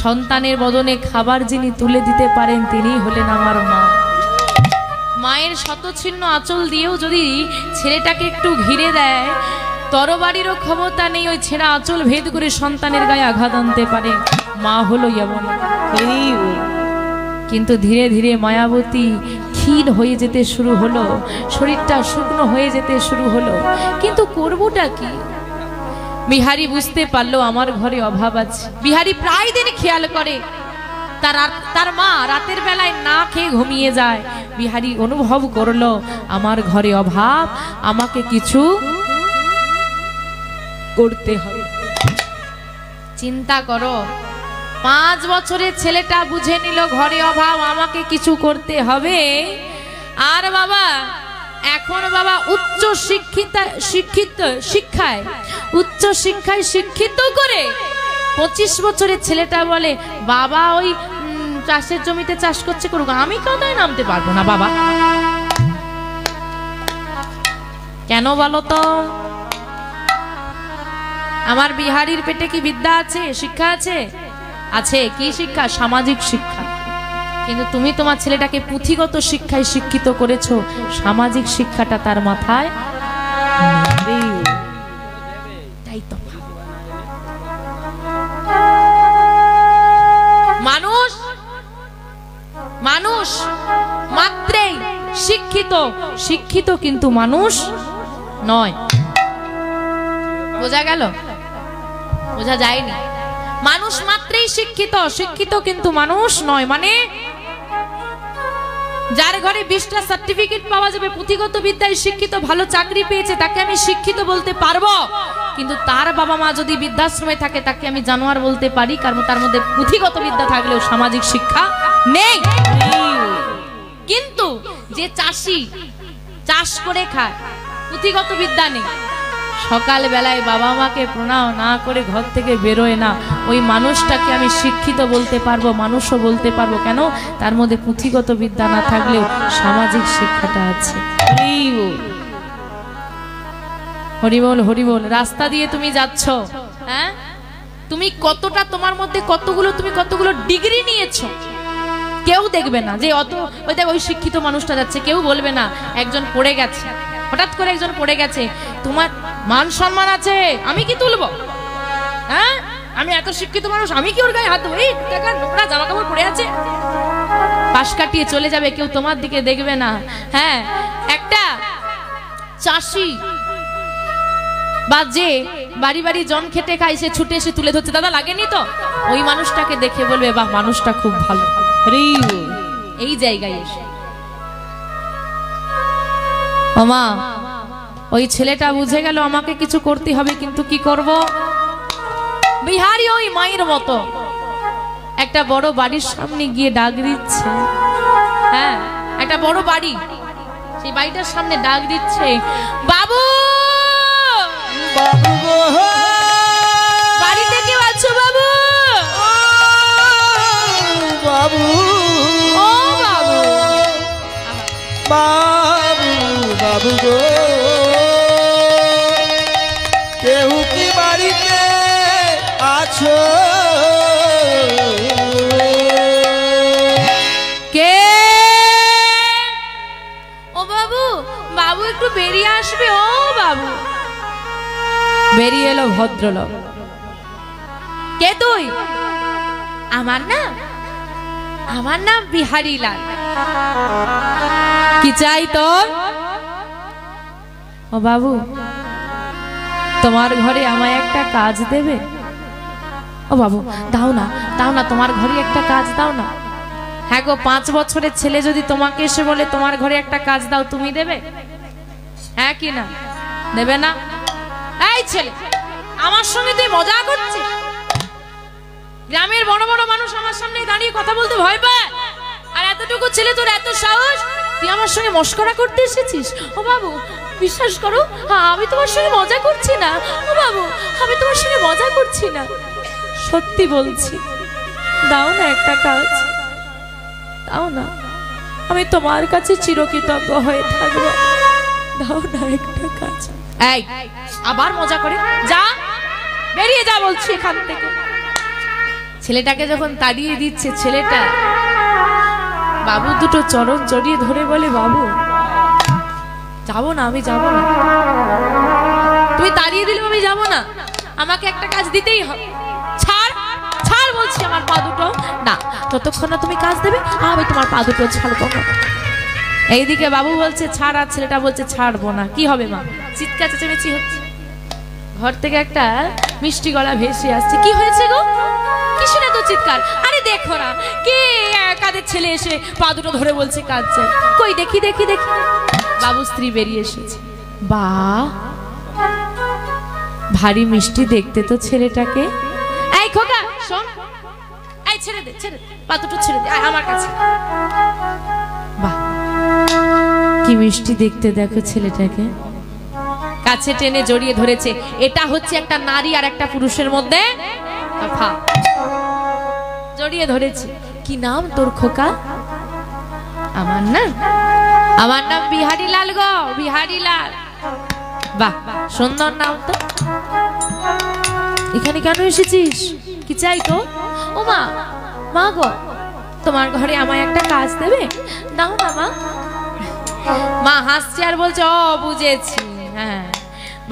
সন্তানের বদনে খাবার যিনি তুলে দিতে পারেন তিনি হলেন আমার মা। মায়ের শতচ্ছিন্ন আঁচল দিয়েও যদি ছেলেটাকে একটু ঘিরে দেয়, তরবারিরও ক্ষমতা নেই ওই ছেঁড়া আঁচল ভেদ করে সন্তানের গায়ে আঘাত আনতে পারে। মা হলো এমন। কিন্তু ধীরে ধীরে মায়াবতী ক্ষীণ হয়ে যেতে শুরু হলো, শরীরটা শুকনো হয়ে যেতে শুরু হলো। কিন্তু করবোটা কি? বিহারী বুঝতে পারলো আমার ঘরে অভাব আছে। বিহারী প্রায় দিন খেয়াল করে তার মা রাতের বেলায় না খেয়ে ঘুমিয়ে যায়। বিহারী অনুভব করলো আমার ঘরে অভাব, আমাকে কিছু করতে হবে। চিন্তা করো, 5 বছরের ছেলেটা বুঝে নিল ঘরে অভাব, আমাকে কিছু করতে হবে। আর বাবা এখন বাবা উচ্চ শিক্ষায় শিক্ষিত করে 25 বছরের ছেলেটা বলে বাবা ওই চাষের জমিতে চাষ করছে করুক, আমি কাদায় নামতে পারবো না বাবা। কেন বলো তো? আমার বিহারীর পেটে কি বিদ্যা আছে, শিক্ষা আছে? আছে। কি শিক্ষা? সামাজিক শিক্ষা। কিন্তু তুমি তোমার ছেলেটাকে পুঁথিগত শিক্ষায় শিক্ষিত করেছো, সামাজিক শিক্ষাটা তার মাথায় নেই। তাই তো মানুষ মাত্রেই শিক্ষিত কিন্তু মানুষ নয়। বোঝা গেল? বোঝা যায়নি? মানুষ মাত্রেই শিক্ষিত কিন্তু মানুষ নয়। মানে যার ঘরে 20টা সার্টিফিকেট পাওয়া যাবে, পুঁথিগত বিদ্যায় শিক্ষিত, ভালো চাকরি পেয়েছে, তাকে আমি শিক্ষিত বলতে পারবো। কিন্তু তার বাবা মা যদি বৃদ্ধাশ্রমে থাকে তাকে আমি জানোয়ার বলতে পারি, কারণ তার মধ্যে পুঁথিগত বিদ্যা থাকলেও সামাজিক শিক্ষা নেই। কিন্তু যে চাষি চাষ করে খায়, পুঁথিগত বিদ্যা নেই, সকাল বেলায় বাবা মাকে প্রণাম না করে ঘর থেকে বেরোয় না, ওই মানুষটাকে আমি শিক্ষিত বলতে পারবো, মানুষও বলতে পারবো। কেন? তার মধ্যে পুঁথিগত বিদ্যা না থাকলেও সামাজিক শিক্ষাটা আছে। হরিবল হরিবল। রাস্তা দিয়ে তুমি যাচ্ছ, হ্যাঁ, তুমি কতটা, তোমার মধ্যে তুমি কতগুলো ডিগ্রি নিয়েছো, কেউ দেখবে না যে ওই শিক্ষিত মানুষটা যাচ্ছে, কেউ বলবে না একজন পড়ে গেছে, হঠাৎ করে একজন পড়ে গেছে, তোমার মান সম্মান আছে, আমি কি তুলবো? হ্যাঁ, আমি এত শিক্ষিত মানুষ, আমি কি ওর গায়ে হাত দেবো? এই টাকা নোংরা জামা কাপড় পরে আছে, পাশ কাটিয়ে চলে যাবে, কেউ তোমার দিকে দেখবে না। হ্যাঁ, একটা চাষি বা যে বাড়ি বাড়ি জন খেটে খায়, সে ছুটে এসে তুলে ধরছে, দাদা লাগেনি তো, ওই মানুষটাকে দেখে বলবে বাহ, মানুষটা খুব ভালো। এই জায়গায় এসে ওমা, ওই ছেলেটা বুঝে গেল আমাকে কিছু করতে হবে, কিন্তু কি করব? বিহারি ওই মায়ের মতো একটা বড় বাড়ির সামনে গিয়ে ডাক দিচ্ছে। হ্যাঁ, একটা বড় বাড়ি, সেই বাড়িটার সামনে ডাক দিচ্ছে, বাবু বাবু গো, বাড়িতে কেউ আছো বাবু? বাবু ও বাবু, বাবু, বাবু গো, কেউ কি বাড়িতে আছো? কে? ও বাবু, বাবু একটু বেরিয়ে আসবে। ও বাবু, বেরিয়ে এলো ভদ্রলোক। কে তুই? আমার নাম বিহারি লাল। কি চাই তোর? ও বাবু, তোমার ঘরে আমায় একটা কাজ দেবে? ও বাবু, দাও না, দাও না, তোমার ঘরে একটা কাজ দাও না। হ্যাঁ গো, 5 বছরের ছেলে যদি তোমাকে এসে বলে তোমার ঘরে একটা কাজ দাও, তুমি দেবে? হ্যাঁ কি না? দেবে না? এই ছেলে, আমার সঙ্গে তুই মজা করছিস? গ্রামের বড় বড় মানুষ আমার সামনে দাঁড়িয়ে কথা বলতে ভয় পায়, আর এতটুকু ছেলে, তোর এত সাহস, তুই আমার সঙ্গে মস্করা করতে এসেছিস? ও বাবু, বিশ্বাস করো, আমি তোমার সঙ্গে মজা করছি না। ও বাবু, আমি তোমার সঙ্গে মজা করছি না, সত্যি বলছি। দাও না একটা কাজ, দাও না, আমি তোমার কাছে চিরকৃতজ্ঞ হয়ে থাকবো। দাও না একটা কাজ। এই, আবার মজা করে, যা, বেরিয়ে যা বলছি এখান থেকে। ছেলেটাকে যখন তাড়িয়ে দিচ্ছে, ছেলেটা বাবু দুটো চরণ জড়িয়ে ধরে বলে, বাবু যাবো না, আমি যাবো না, তুমি তাড়িয়ে দিলে আমি যাবো না, আমাকে একটা কাজ দিতেই হবে। ছাড়, ছাড় বলছি আমার পা দুটো। না, ততক্ষণ না তুমি কাজ দেবে আমি তোমার পা দুটো ছাড়বো না। এইদিকে বাবু বলছে ছাড়, আর ছেলেটা বলছে ছাড়বো না। কি হবে মা? চিৎকার চেঁচামেচি হচ্ছে। ঘর থেকে একটা মিষ্টি গলা ভেসে আসছে। কি হয়েছে গো? কিসের এত চিৎকার? আরে দেখো না, কে কাদের ছেলে এসে পা দুটো ধরে বলছে কাজ চাই। কই দেখি দেখি দেখি। বাবু স্ত্রী বেরিয়ে এসেছে। বাহ, ভারী মিষ্টি দেখতে তো ছেলেটাকে। এই খোকা শোন, এই ছেড়ে দে, ছেড়ে দে, পা দুটো ছেড়ে দে, আমার কাছে। বাহ, কি মিষ্টি দেখতে দেখো ছেলেটাকে। কাছে টেনে জড়িয়ে ধরেছে। এটা হচ্ছে একটা নারী আর একটা পুরুষের মধ্যে তফাৎ। জড়িয়ে ধরেছে। কি নাম তোর খোকা? আমার নাম বিহারি লাল গো, বিহারি লাল। বাহ, সুন্দর নাম তো। এখানে কেন এসেছিস? কি চাই তো? ও মা, মা গো, তোমার ঘরে আমায় একটা কাজ দেবে? দাও না মা। মা হাসছে আর বলছে, ও বুঝেছি, হ্যাঁ,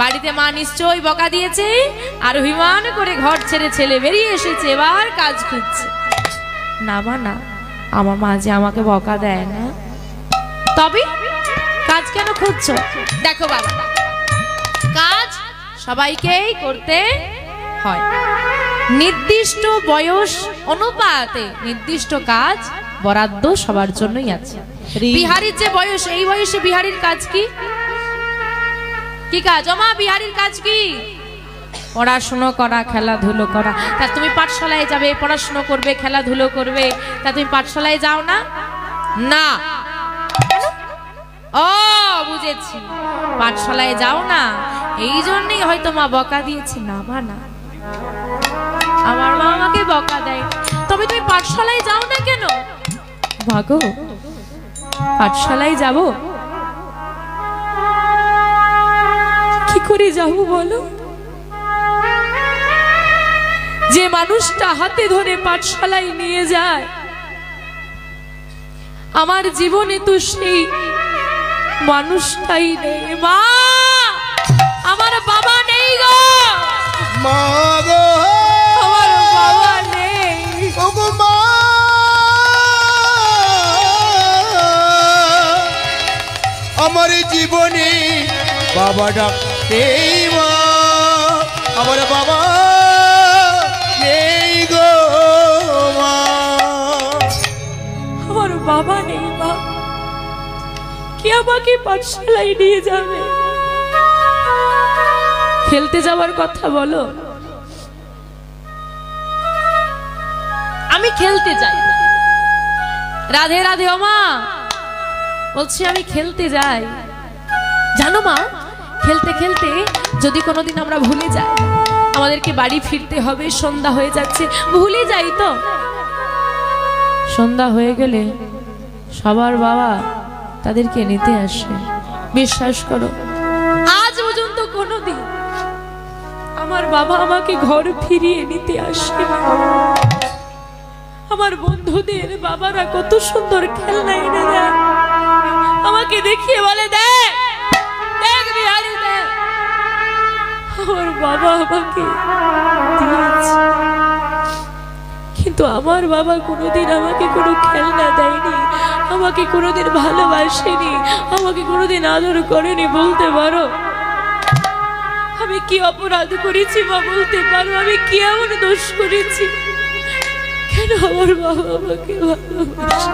বাড়িতে মা নিশ্চয়ই বকা দিয়েছে আর অভিমান করে ঘর ছেড়ে ছেলে বেরিয়ে এসেছে, এবার কাজ খুঁজছে। না মা না, আমার মা যে আমাকে বকা দেয় না। তবে কাজ কেন খুঁজছো? দেখো বাবা, কাজ সবাইকেই করতে হয়, নির্দিষ্ট বয়স অনুপাতে নির্দিষ্ট কাজ বরাদ্দ সবার জন্যই আছে। বিহারীর যে বয়স, এই বয়সে বিহারীর কাজ কি? কি কাজ? মা বিহারীর কাজ কি? পড়াশুনো করা, খেলাধুলো করা। তা তুমি পাঠশালায় যাবে, পড়াশুনো করবে, খেলাধুলো করবে, তা তুমি পাঠশালায় যাও না? না। ও বুঝেছি, পাঠশালায় যাও না, এই জন্যই হয়তো মা বকা দিয়েছে। না মা না, আমার মা আমাকে বকা দেয়। তবে তুমি পাঠশালায় যাও না কেন? ভাগো, পাঠশালায় যাব, কি করে যাব বলো? যে মানুষটা হাতে ধরে পাঠশালায় নিয়ে যায়, আমার জীবনে তো সেই মানুষটাই নেই। মা, আমার বাবা নেই গো, মা গো, আমার বাবা নেই। ওগো মা, আমার জীবনে বাবা ডাকতে মা, আমার বাবা নেই গো মা। আমার বাবা নেই মা, কে আমাকে পাঠশালায় নিয়ে যাবে? খেলতে যাওয়ার কথা বলো, আমি খেলতে যাই। রাধে রাধে। ও মা, বলছি আমি খেলতে যাই। জানো মা, খেলতে খেলতে যদি কোনোদিন আমরা ভুলে যাই, আমাদেরকে বাড়ি ফিরতে হবে, সন্ধ্যা হয়ে যাচ্ছে, ভুলে যাই তো। সন্ধ্যা হয়ে গেলে সবার বাবা তাদেরকে নিতে আসে। বিশ্বাস করো, আজ পর্যন্ত কোনোদিন আমার বাবা আমাকে ঘর ফিরিয়ে নিতে আসে না। আমার বন্ধুদের বাবারা কত সুন্দর খেলনা এনে দেয়, আমাকে দেখিয়ে বলে, দেখ দেখ বিহারি দেখ। আমার বাবা আমাকে দিয়েছে, কিন্তু আমার বাবা কোনোদিন আমাকে কোনো খেলনা দেয়নি, আমাকে কোনোদিন ভালোবাসেনি, আমাকে কোনোদিন আদর করেনি। বলতে পারো আমি কি অপরাধ করেছি বা বলতে পারো আমি কি এমন দোষ করেছি, কেন আমার বাবা আমাকে ভালোবাসে?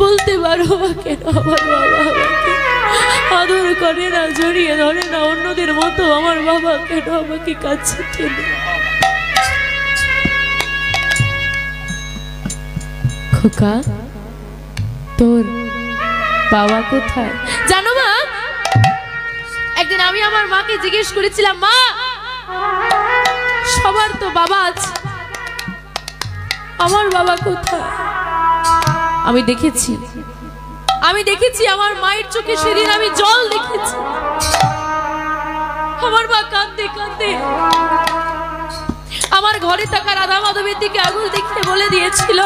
বলতে পারো কেন আমার বাবা আমাকে আদর করে না, জড়িয়ে ধরে না অন্যদের মতো? আমার বাবা কেন আমাকে কাছে টেনে? খোকা, তোর বাবা কোথায় জানো মা? একদিন আমি আমার মাকে জিজ্ঞেস করেছিলাম, মা সবার তো বাবা আছে, আমার বাবা কোথায়? আমি দেখেছি আমার মায়ের চোখে সেদিন আমি জল দেখেছি। আমার মা কাঁদতে কাঁদতে আমার ঘরে থাকা রাধা মাধবের দিকে আঙুল দেখিয়ে বলে দিয়েছিল,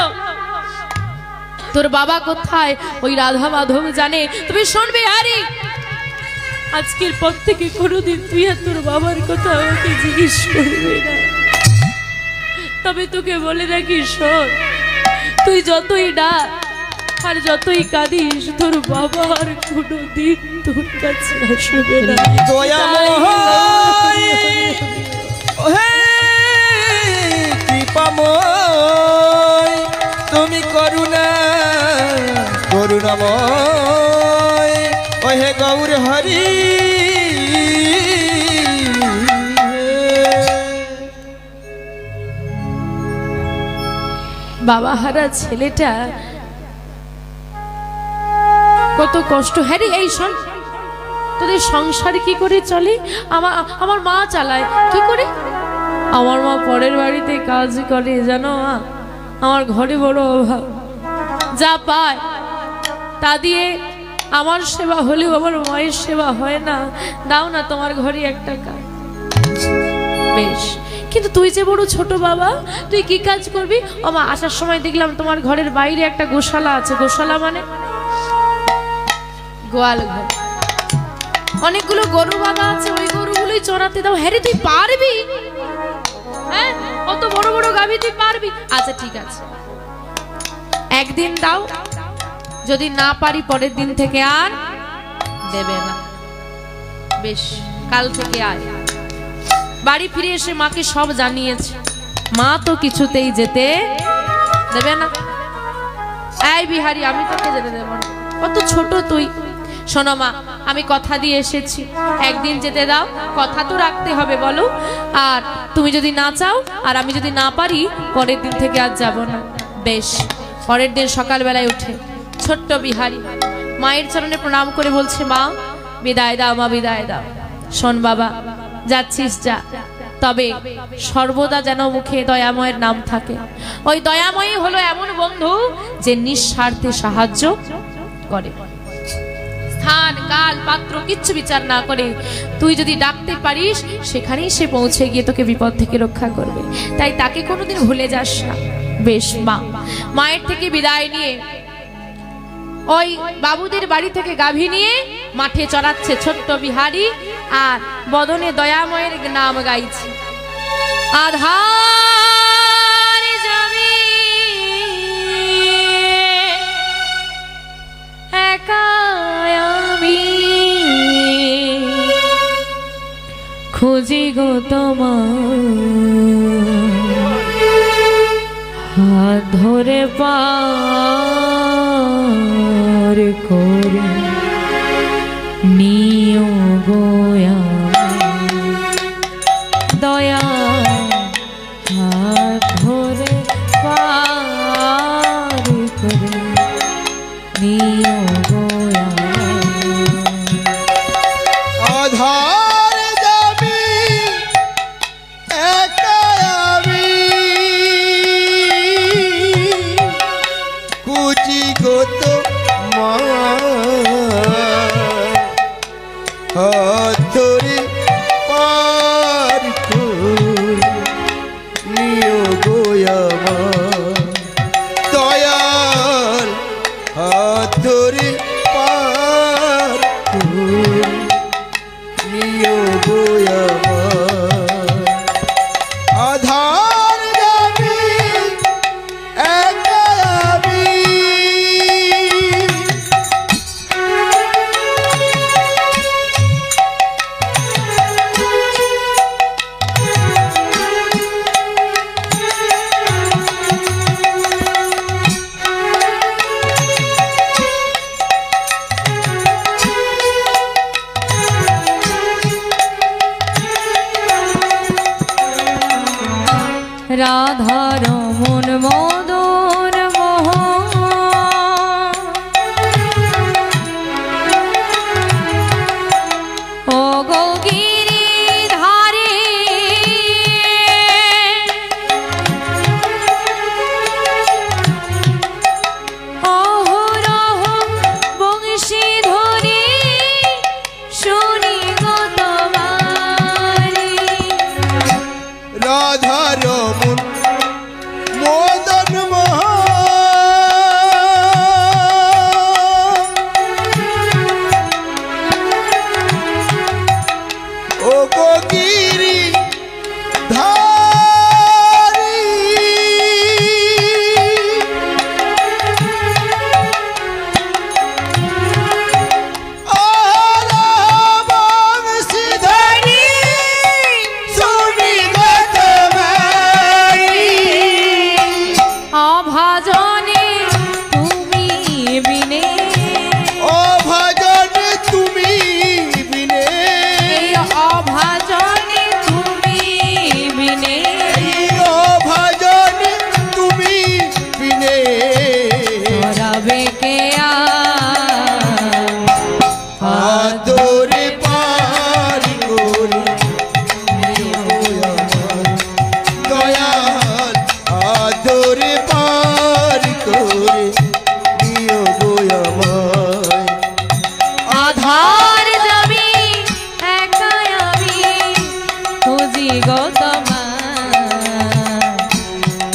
তোর বাবা কোথায় ওই রাধা মাধব জানে। তুমি শুনবে আরে, আজকের পর থেকে কোনোদিন তুই আর তোর বাবার কথা আমাকে জিজ্ঞেস করবে না। তবে তোকে বলে রাখি, শোন, তুই যতই ডাক আর যতই কাঁদিস, তোর বাবা আর কোনোদিন তোর কাছে আসবে না। দয়াময় হে কৃপাময়, তুমি করুণাময়, ও হে গৌর হরি। বাবা হারা ছেলেটা কত কষ্ট। হ্যাঁ রে, এই শোন, তোদের সংসার কি করে চলে? আমার মা চালায় কি করে? আমার মা পরের বাড়িতে কাজ করে জানো মা, আমার ঘরে বড় অভাব, যা পায় তা দিয়ে আমার সেবা হলেও আমার মায়ের সেবা হয় না। দাও না তোমার ঘরে 1 টাকা। বেশ, কিন্তু তুই যে বড় ছোট বাবা, তুই কি কাজ করবি? ও মা, আসার সময় দেখলাম তোমার ঘরের বাইরে একটা গোশালা আছে। গোশালা মানে গোয়াল ঘর, অনেকগুলো গরু বাঁধা আছে, ওই গরুগুলোই চড়াতে দাও। হ্যাঁ রে, তুই পারবি? হ্যাঁ, অত বড় বড় গাভী তুই পারবি? আচ্ছা ঠিক আছে, একদিন দাও, যদি না পারি পরের দিন থেকে আর দেবে না। বেশ, কাল থেকে আয়। বাড়ি ফিরে এসে মাকে সব জানিয়েছে, মা তো কিছুতেই যেতে দেবে না। এই বিহারি, আমি তোকে যেতে দেব না, কত ছোট তুই। শোনো মা, আমি কথা দিয়ে এসেছি, একদিন যেতে দাও, কথা তো রাখতে হবে বলো। আর তুমি যদি না চাও আর আমি যদি না পারি, পরের দিন থেকে আর যাব না। বেশ, পরের দিন সকালবেলায় উঠে ছোট্ট বিহারি মায়ের চরণে প্রণাম করে বলছে, মা বিদায় দাও, মা বিদায় দাও। শোন বাবা, যাচ্ছিস যা, তবে সর্বদা যেন মুখে দয়াময়ের নাম থাকে। ওই দয়াময়ী হলো এমন বন্ধু যে নিঃস্বার্থে সাহায্য করে, স্থান কাল পাত্র কিচ্ছু বিচার না করে। তুই যদি ডাকতে পারিস, সেখানেই সে পৌঁছে গিয়ে তোকে বিপদ থেকে রক্ষা করবে, তাই তাকে কোনোদিন ভুলে যাস না। বেশ মা, মায়ের থেকে বিদায় নিয়ে ওই বাবুদের বাড়ি থেকে গাভী নিয়ে মাঠে চড়াচ্ছে ছোট্ট বিহারী, আর বদনে দয়াময়ের নাম গাইছে। আধার যাবি একা আমি খুঁজি গো তোমার, হাত ধরে পার করে নিও গোয়া দয়া, হাত ধরে পার করে নিও গোয়া। আধার যাবি একা আমি কুচি গত মা, হাত ধরে পার করে নিও গোয়া মা দয়াল, হাত ধরে পার করে নিও গোয়া মা। আধার যাবি একা আমি রাধা রমন মদন মোহন ও গো গিরিধারে অহরহ বংশী ধরে শুনি গো তোমারি। রাধা রমন মদন মোহন ও গো গিরি ধারি বংশী ধরি শুনি গো তোমারি। অভাজনে তুমি বিনে ও ভজন তুমি বিনে, এই অভাজনে তুমি বিনে ও ভজন তুমি বিনে করাবে কে আদরে পার করে দয়াল, আদরে পার করে নিও গোয়া মায়। আধার যাবি একা আমি খুঁজি গো তোমার,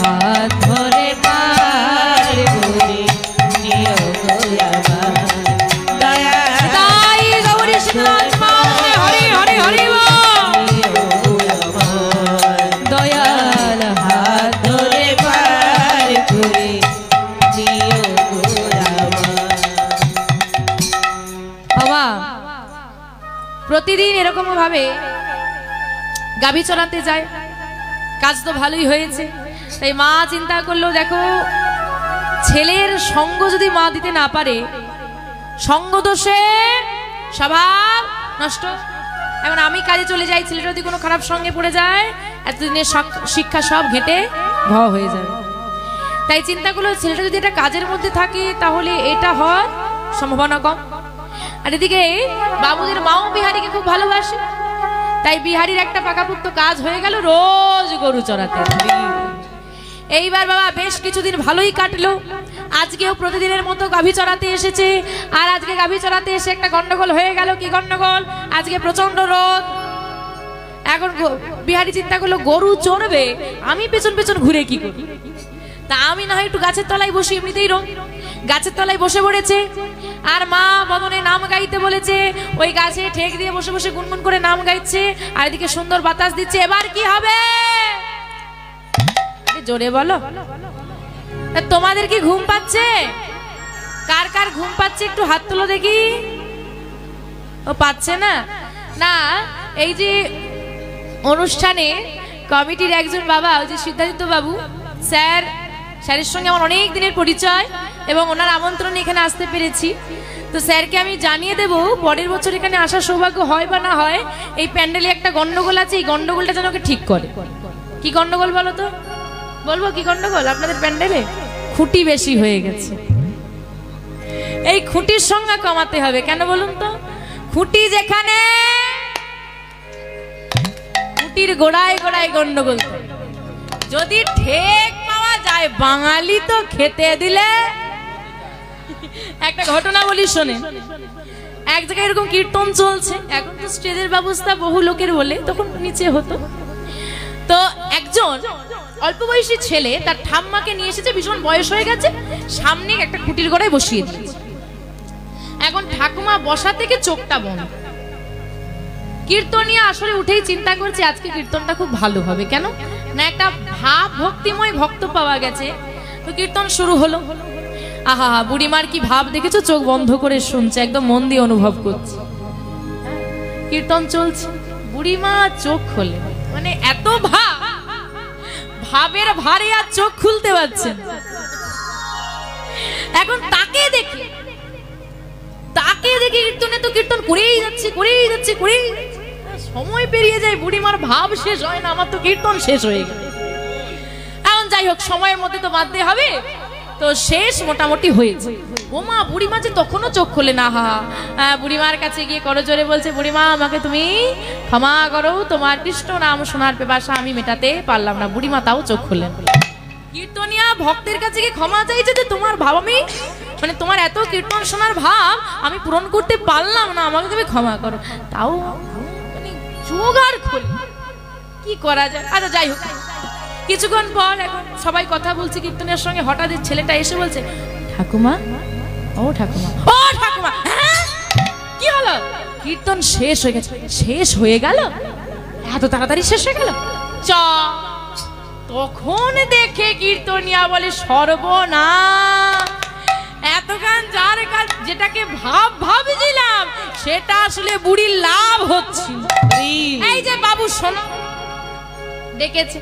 হাত ধরে পার করে নিও গো আমার দয়া। তাই গৌরী শ্রীনাথ মাতে হরি হরি হরি দয়াল, হাত ধরে পার করে নিও গো আমার। বাবা প্রতিদিন এরকম ভাবে গাভী চড়াতে যায়, কাজ তো ভালোই হয়েছে। তাই মা চিন্তা করলো, দেখো ছেলের সঙ্গ যদি মা দিতে না পারে, সঙ্গ দোষে স্বভাব নষ্ট। এখন আমি কাজে চলে যাই, ছেলেটা যদি কোনো খারাপ সঙ্গে পড়ে যায়, এতদিনের শিক্ষা সব ঘেঁটে ঘ হয়ে যাবে। তাই চিন্তা করলো, ছেলেটা যদি এটা কাজের মধ্যে থাকে তাহলে এটা হওয়ার সম্ভাবনা কম। আর এদিকে বাবুদের মাও বিহারীকে খুব ভালোবাসে, তাই বিহারীর একটা পাকাপুক্ত কাজ হয়ে গেল, রোজ গরু চড়াতে। এইবার বাবা বেশ কিছুদিন ভালোই কাটলো। আজকেও প্রতিদিনের মতো গাভী চড়াতে এসেছে, আর আজকে গাভী চড়াতে এসে একটা গন্ডগোল হয়ে গেল। কি গন্ডগোল? আজকে প্রচন্ড রোদ। এখন বিহারী চিন্তা করলো, গরু চড়বে, আমি পেছন পেছন ঘুরে কি করি? তা আমি না হয় একটু গাছের তলায় বসি, এমনিতেই রোদ। গাছের তলায় বসে পড়েছে আর মা বদনে নাম গাইতে বলেছে। ওই গাছে ঠেক দিয়ে বসে বসে গুনগুন করে নাম গাইছে আর এদিকে সুন্দর বাতাস দিচ্ছে। এবার কি হবে জোরে বলো। তোমাদের কি ঘুম পাচ্ছে? কার কার ঘুম পাচ্ছে একটু হাত তুলো দেখি। ও পাচ্ছে না? না, এই যে অনুষ্ঠানে কমিটির একজন বাবা, ওই যে সিদ্ধার্থ বাবু স্যারের সঙ্গে আমার অনেক দিনের পরিচয় এবং ওনার আমন্ত্রণে এখানে আসতে পেরেছি। তো স্যারকে আমি জানিয়ে দেব পরের বছর এখানে আসার সৌভাগ্য হয় বা না হয়, এই প্যান্ডেলে একটা গন্ডগোল আছে, এই গন্ডগোলটা যেন ওকে ঠিক করে। কি গন্ডগোল বলো তো? বলবো কি গন্ডগোল আপনাদের প্যান্ডেলে? খুঁটি বেশি হয়ে গেছে। এই খুঁটির সংখ্যা কমাতে হবে। কেন বলুন তো? খুঁটি যেখানে, খুঁটির গোড়ায় গোড়ায় গন্ডগোল। যদি ঠেক পাওয়া যায় বাঙালি তো খেতে দিলে। একটা ঘটনা বলি শোনে। এক জায়গায় এরকম কীর্তন চলছে, এখন তো স্টেজের ব্যবস্থা বহু লোকের বলে, তখন নিচে হতো। তো একজন অল্প বয়সী ছেলে তার ঠাম্মাকে নিয়ে এসেছে, ভীষণ বয়স হয়ে গেছে, সামনে একটা খুঁটির গোড়ায় বসিয়ে দিয়েছে। এখন ঠাকুমা বসা থেকে চোখটা বন্ধ। কীর্তনিয়া আসলে উঠেই চিন্তা করছে আজকে কীর্তনটা খুব ভালো হবে। কেন না, একটা ভাব ভক্তিময় ভক্ত পাওয়া গেছে। তো কীর্তন শুরু হলো। আহা, বুড়িমার কি ভাব দেখেছো? চোখ বন্ধ করে শুনছে, একদম মন দিয়ে অনুভব করছে। কীর্তন চলছে, বুড়িমা চোখ খোলে, মানে এত ভাবের ভারে আর চোখ খুলতে পারছেন। এখন তাকে দেখে কীর্তনে তো কীর্তন করেই যাচ্ছে। সময় পেরিয়ে যায়, বুড়িমার ভাব শেষ হয় না, আমার তো কীর্তন শেষ হয়ে গেল। এখন যাই হোক, সময়ের মধ্যে তো বাঁধতে হবে। তো শেষ মোটামুটি হয়েছে। ওমা, বুড়িমা যে তখনও চোখ খোলে না। বুড়িমার কাছে গিয়ে করজোরে বলছে, বুড়িমা আমাকে তুমি ক্ষমা করো, তোমার কৃষ্ণ নাম শোনার পেপাসা আমি মেটাতে পারলাম না। বুড়িমা তাও চোখ খোলেন। কীর্তনিয়া ভক্তের কাছে গিয়ে ক্ষমা চাইছে যে তোমার ভাব আমি, মানে তোমার এত কীর্তন শোনার ভাব আমি পূরণ করতে পারলাম না, আমাকে তুমি ক্ষমা করো। তাও মানে চোখ আর খোলে, কি করা যায়। আচ্ছা যাই হোক, কিছুক্ষণ পর এখন সবাই কথা বলছে কীর্তনের সঙ্গে, হঠাৎ ছেলেটা এসে বলছে, ঠাকুমা, ও ঠাকুমা, ও ঠাকুমা, কি হলো? কীর্তন শেষ হয়ে গেছে। শেষ হয়ে গেল? এত তাড়াতাড়ি শেষ হয়ে গেল? চ তখন দেখে কীর্তনিয়া বলে, সর্বনাশ, এতক্ষণ যার কাজ যেটাকে ভাবছিলাম সেটা আসলে বুড়ির লাভ হচ্ছে। এই যে বাবু শোনো, ডেকেছে।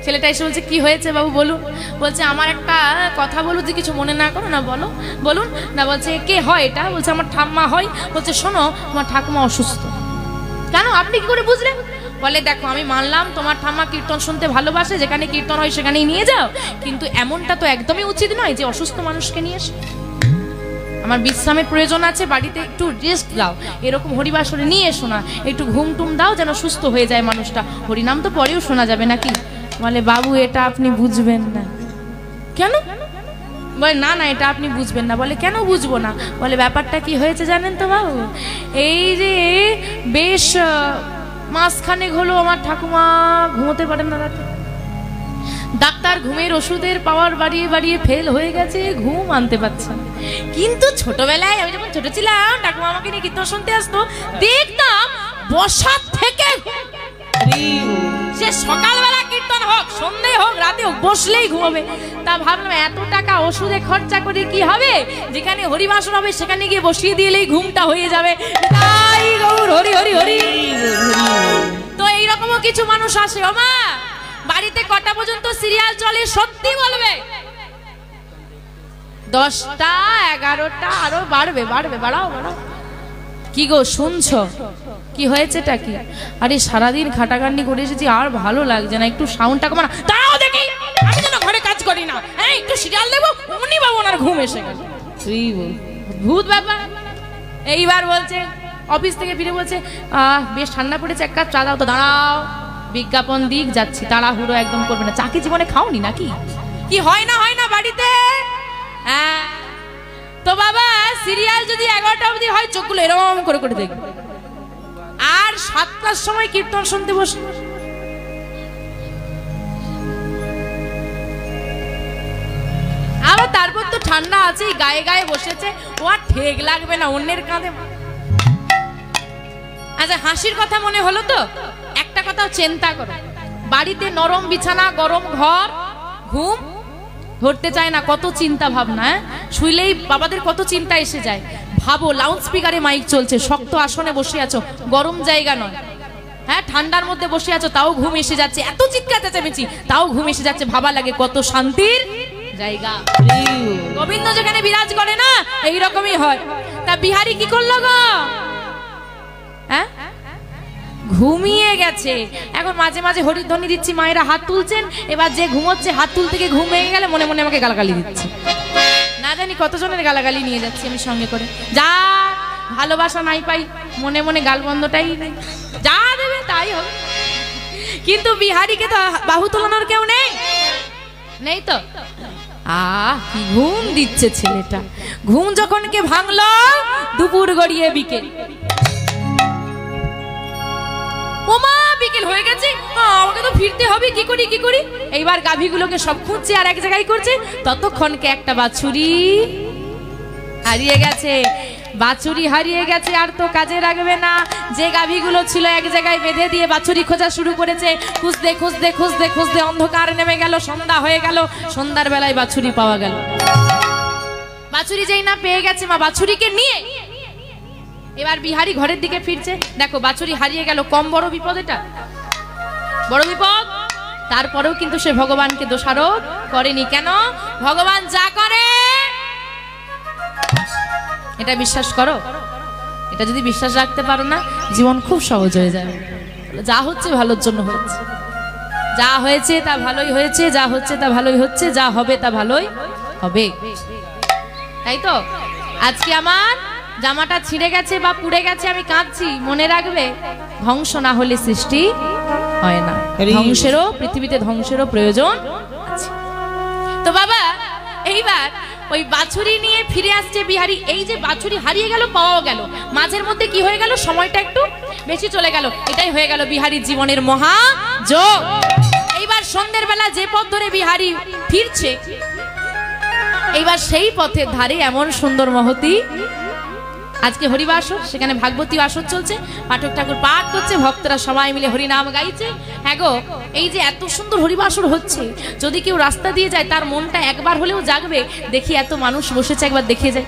ছেলেটা এসে বলছে, কি হয়েছে বাবু বলুন। বলছে, আমার একটা কথা বলো, যে কিছু মনে না করো না, বলো বলুন না। বলছে, কে হয় এটা? বলছে, আমার ঠাম্মা হয়। বলছে, শোনো, তোমার ঠাকুমা অসুস্থ। কেন, আপনি কি করে বুঝলেন? বলে, দেখো আমি মানলাম তোমার ঠাম্মা কীর্তন শুনতে ভালোবাসে, যেখানে কীর্তন হয় সেখানেই নিয়ে যাও, কিন্তু এমনটা তো একদমই উচিত নয় যে অসুস্থ মানুষকে নিয়ে এসে। আমার বিশ্রামের প্রয়োজন আছে, বাড়িতে একটু রেস্ট দাও, এরকম হরিবাসরে নিয়ে এসো না, একটু ঘুম টুম দাও যেন সুস্থ হয়ে যায় মানুষটা, হরিনাম তো পরেও শোনা যাবে নাকি। বলে, বাবু এটা আপনি বুঝবেন না। কেন? বলে, না না এটা আপনি বুঝবেন না। বলে, কেন বুঝবো না? বলে, ব্যাপারটা কি হয়েছে জানেন তো বাবু, এই যে বেশ মাসখানেক হলো আমার ঠাকুমা ঘুমোতে পারেন না রাতে। ডাক্তার ঘুমের ওষুধের পাওয়ার বাড়িয়ে বাড়িয়ে ফেল হয়ে গেছে, ঘুম আনতে পারছে না। কিন্তু ছোটবেলায় আমি যখন ছোট ছিলাম, ঠাকুমা আমাকে নিয়ে কীর্তন শুনতে আসতো, দেখতাম বসার থেকে সে সকালবেলা কীর্তন হোক, সন্ধ্যে হোক, রাতে হোক, বসলেই ঘুমাবে। তা ভাবলাম এত টাকা ওষুধে খরচা করে কি হবে, যেখানে হরিবাসন হবে সেখানে গিয়ে বসিয়ে দিলেই ঘুমটা হয়ে যাবে। তাই গৌর হরি হরি হরি। তো এইরকমও কিছু মানুষ আসে। ও মা, বাড়িতে কটা পর্যন্ত সিরিয়াল চলে সত্যি বলবে? 10টা 11টা, আরো বাড়বে, বাড়াও। কি গো শুনছো? কি হয়েছেটা কি? আরে সারাদিন খাটাখাটনি করে এসেছি, আর ভালো লাগছে না, একটু সাউন্ডটা কমা না। দাঁড়াও দেখি, আমি যেন ঘরে কাজ করি না, হ্যাঁ একটু সিরিয়াল দেবো, উনি বাবু ওনার ঘুম এসে গেল। তুই ভূত ব্যাপার। এইবার বলছে, অফিস থেকে ফিরে বলছে, বেশ ঠান্ডা পড়েছে, এক কাপ চা দাও তো। দাঁড়াও, বিজ্ঞাপন দিক যাচ্ছি, তাড়াহুড়ো একদম করবে না। চা কি জীবনে খাওনি নাকি? কি হয় না বাড়িতে? হ্যাঁ, তো বাবা সিরিয়াল যদি 11টা অবধি হয়, চোখগুলো এরকম করে করে দেখবে, আর 7টার সময় কীর্তন শুনতে বসে। আবার তারপর তো ঠান্ডা আছেই, গায়ে গায়ে বসেছে, ও আর ঠেক লাগবে না অন্যের কাঁধে। আচ্ছা হাসির কথা মনে হলো তো, একটা কথাও চিন্তা করো, বাড়িতে নরম বিছানা, গরম ঘর, ঘুম ধরতে চায় না, কত চিন্তা ভাবনা, শুইলেই বাবাদের কত চিন্তা এসে যায়। ভাবো লাউড স্পিকারে মাইক চলছে, শক্ত আসনে বসে আছো, গরম জায়গা নয়, হ্যাঁ ঠান্ডার মধ্যে বসে আছো, তাও ঘুম এসে যাচ্ছে, এত চিৎকার চেঁচামেচি তাও ঘুম এসে যাচ্ছে, ভাবা লাগে কত শান্তির জায়গা। গোবিন্দ যেখানে বিরাজ করে না এইরকমই হয়। তা বিহারী কি করলো গো? হ্যাঁ ঘুমিয়ে গেছে। এখন মাঝে মাঝে হরিধ্বনি দিচ্ছি, মায়েরা হাত তুলছেন, এবার যে ঘুমোচ্ছে হাত তুলতে গিয়ে ঘুম ভেঙে গেলে মনে মনে আমাকে গালাগালি দিচ্ছে, না জানি কতজনের গালাগালি নিয়ে যাচ্ছি আমি সঙ্গে করে। যা ভালোবাসা নাই পাই, মনে মনে গালবন্ধটাই নেই, যা দেবে তাই হবে। কিন্তু বিহারীকে তো বাহু তোলানোর কেউ নেই, নেই তো। কি ঘুম দিচ্ছে ছেলেটা। ঘুম যখন কে ভাঙলো, দুপুর গড়িয়ে বিকেল। ওমা বিকেল হয়ে গেছে, আমাকে তো ফিরতে হবে, কি করি কি করি। এইবার গাভীগুলোকে সব খুঁজছে আর এক জায়গায় করছে, ততক্ষণকে একটা বাছুরি হারিয়ে গেছে। বাছুরি হারিয়ে গেছে আর তো কাজে রাখবে না। যে গাভীগুলো ছিল এক জায়গায় বেঁধে দিয়ে বাছুরি খোঁজা শুরু করেছে, খুঁজতে খুঁজতে খুঁজতে খুঁজতে অন্ধকার নেমে গেল, সন্ধ্যা হয়ে গেল। সন্ধ্যার বেলায় বাছুরি পাওয়া গেল। বাছুরি যেই না পেয়ে গেছে, মা বাছুরিকে নিয়ে এবার বিহারী ঘরের দিকে ফিরছে। দেখো বাছুরি হারিয়ে গেল, কম বড় বিপদ এটা, বড় বিপদ। তারপরেও কিন্তু সে ভগবানকে দোষারোপ করেনি। কেন? ভগবান যা করে এটা বিশ্বাস করো। এটা যদি বিশ্বাস রাখতে পারো না, জীবন খুব সহজ হয়ে যাবে। যা হচ্ছে ভালোর জন্য হচ্ছে, যা হয়েছে তা ভালোই হয়েছে, যা হচ্ছে তা ভালোই হচ্ছে, যা হবে তা ভালোই হবে। তাই তো আজকে আমার জামাটা ছিঁড়ে গেছে বা পুড়ে গেছে, আমি কাঁদছি, মনে রাখবে ধ্বংস না হলে সৃষ্টি হয় না। ধ্বংসেরও, পৃথিবীতে ধ্বংসেরও প্রয়োজন আছে। তো বাবা এইবার ওই বাছুরি নিয়ে ফিরে আসছে বিহারী। এই যে বাছুরি হারিয়ে গেল, পাওয়া গেল, মাঝের মধ্যে কি হয়ে গেল, সময়টা একটু বেশি চলে গেল। এটাই হয়ে গেল বিহারীর জীবনের মহা যোগ। এইবার সন্ধ্যের বেলা যে পথ ধরে বিহারী ফিরছে, এইবার সেই পথের ধারে এমন সুন্দর মহতী আজকে হরিবাসর, সেখানে ভাগবতী আসর চলছে, পাঠক ঠাকুর পাঠ করছে, ভক্তরা সবাই মিলে হরিনাম গাইছে। হ্যাঁ গো, এই যে এত সুন্দর হরিবাসর হচ্ছে, যদি কেউ রাস্তা দিয়ে যায় তার মনটা একবার হলেও জাগবে, দেখি এত মানুষ বসেছে, একবার দেখে যায়,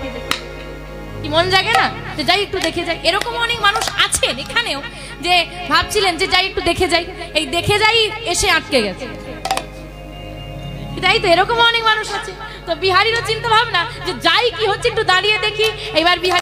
কি মন জাগে না, যে যাই একটু দেখে যাই। এরকম অনেক মানুষ আছেন এখানেও, যে ভাবছিলেন যে যাই একটু দেখে যাই, এই দেখে যাই এসে আটকে গেছে। তাই তো এরকম অনেক মানুষ আছে। তো বিহারীরও চিন্তা ভাবনা যে যাই কি হচ্ছে একটু দাঁড়িয়ে দেখি। এবার বিহারী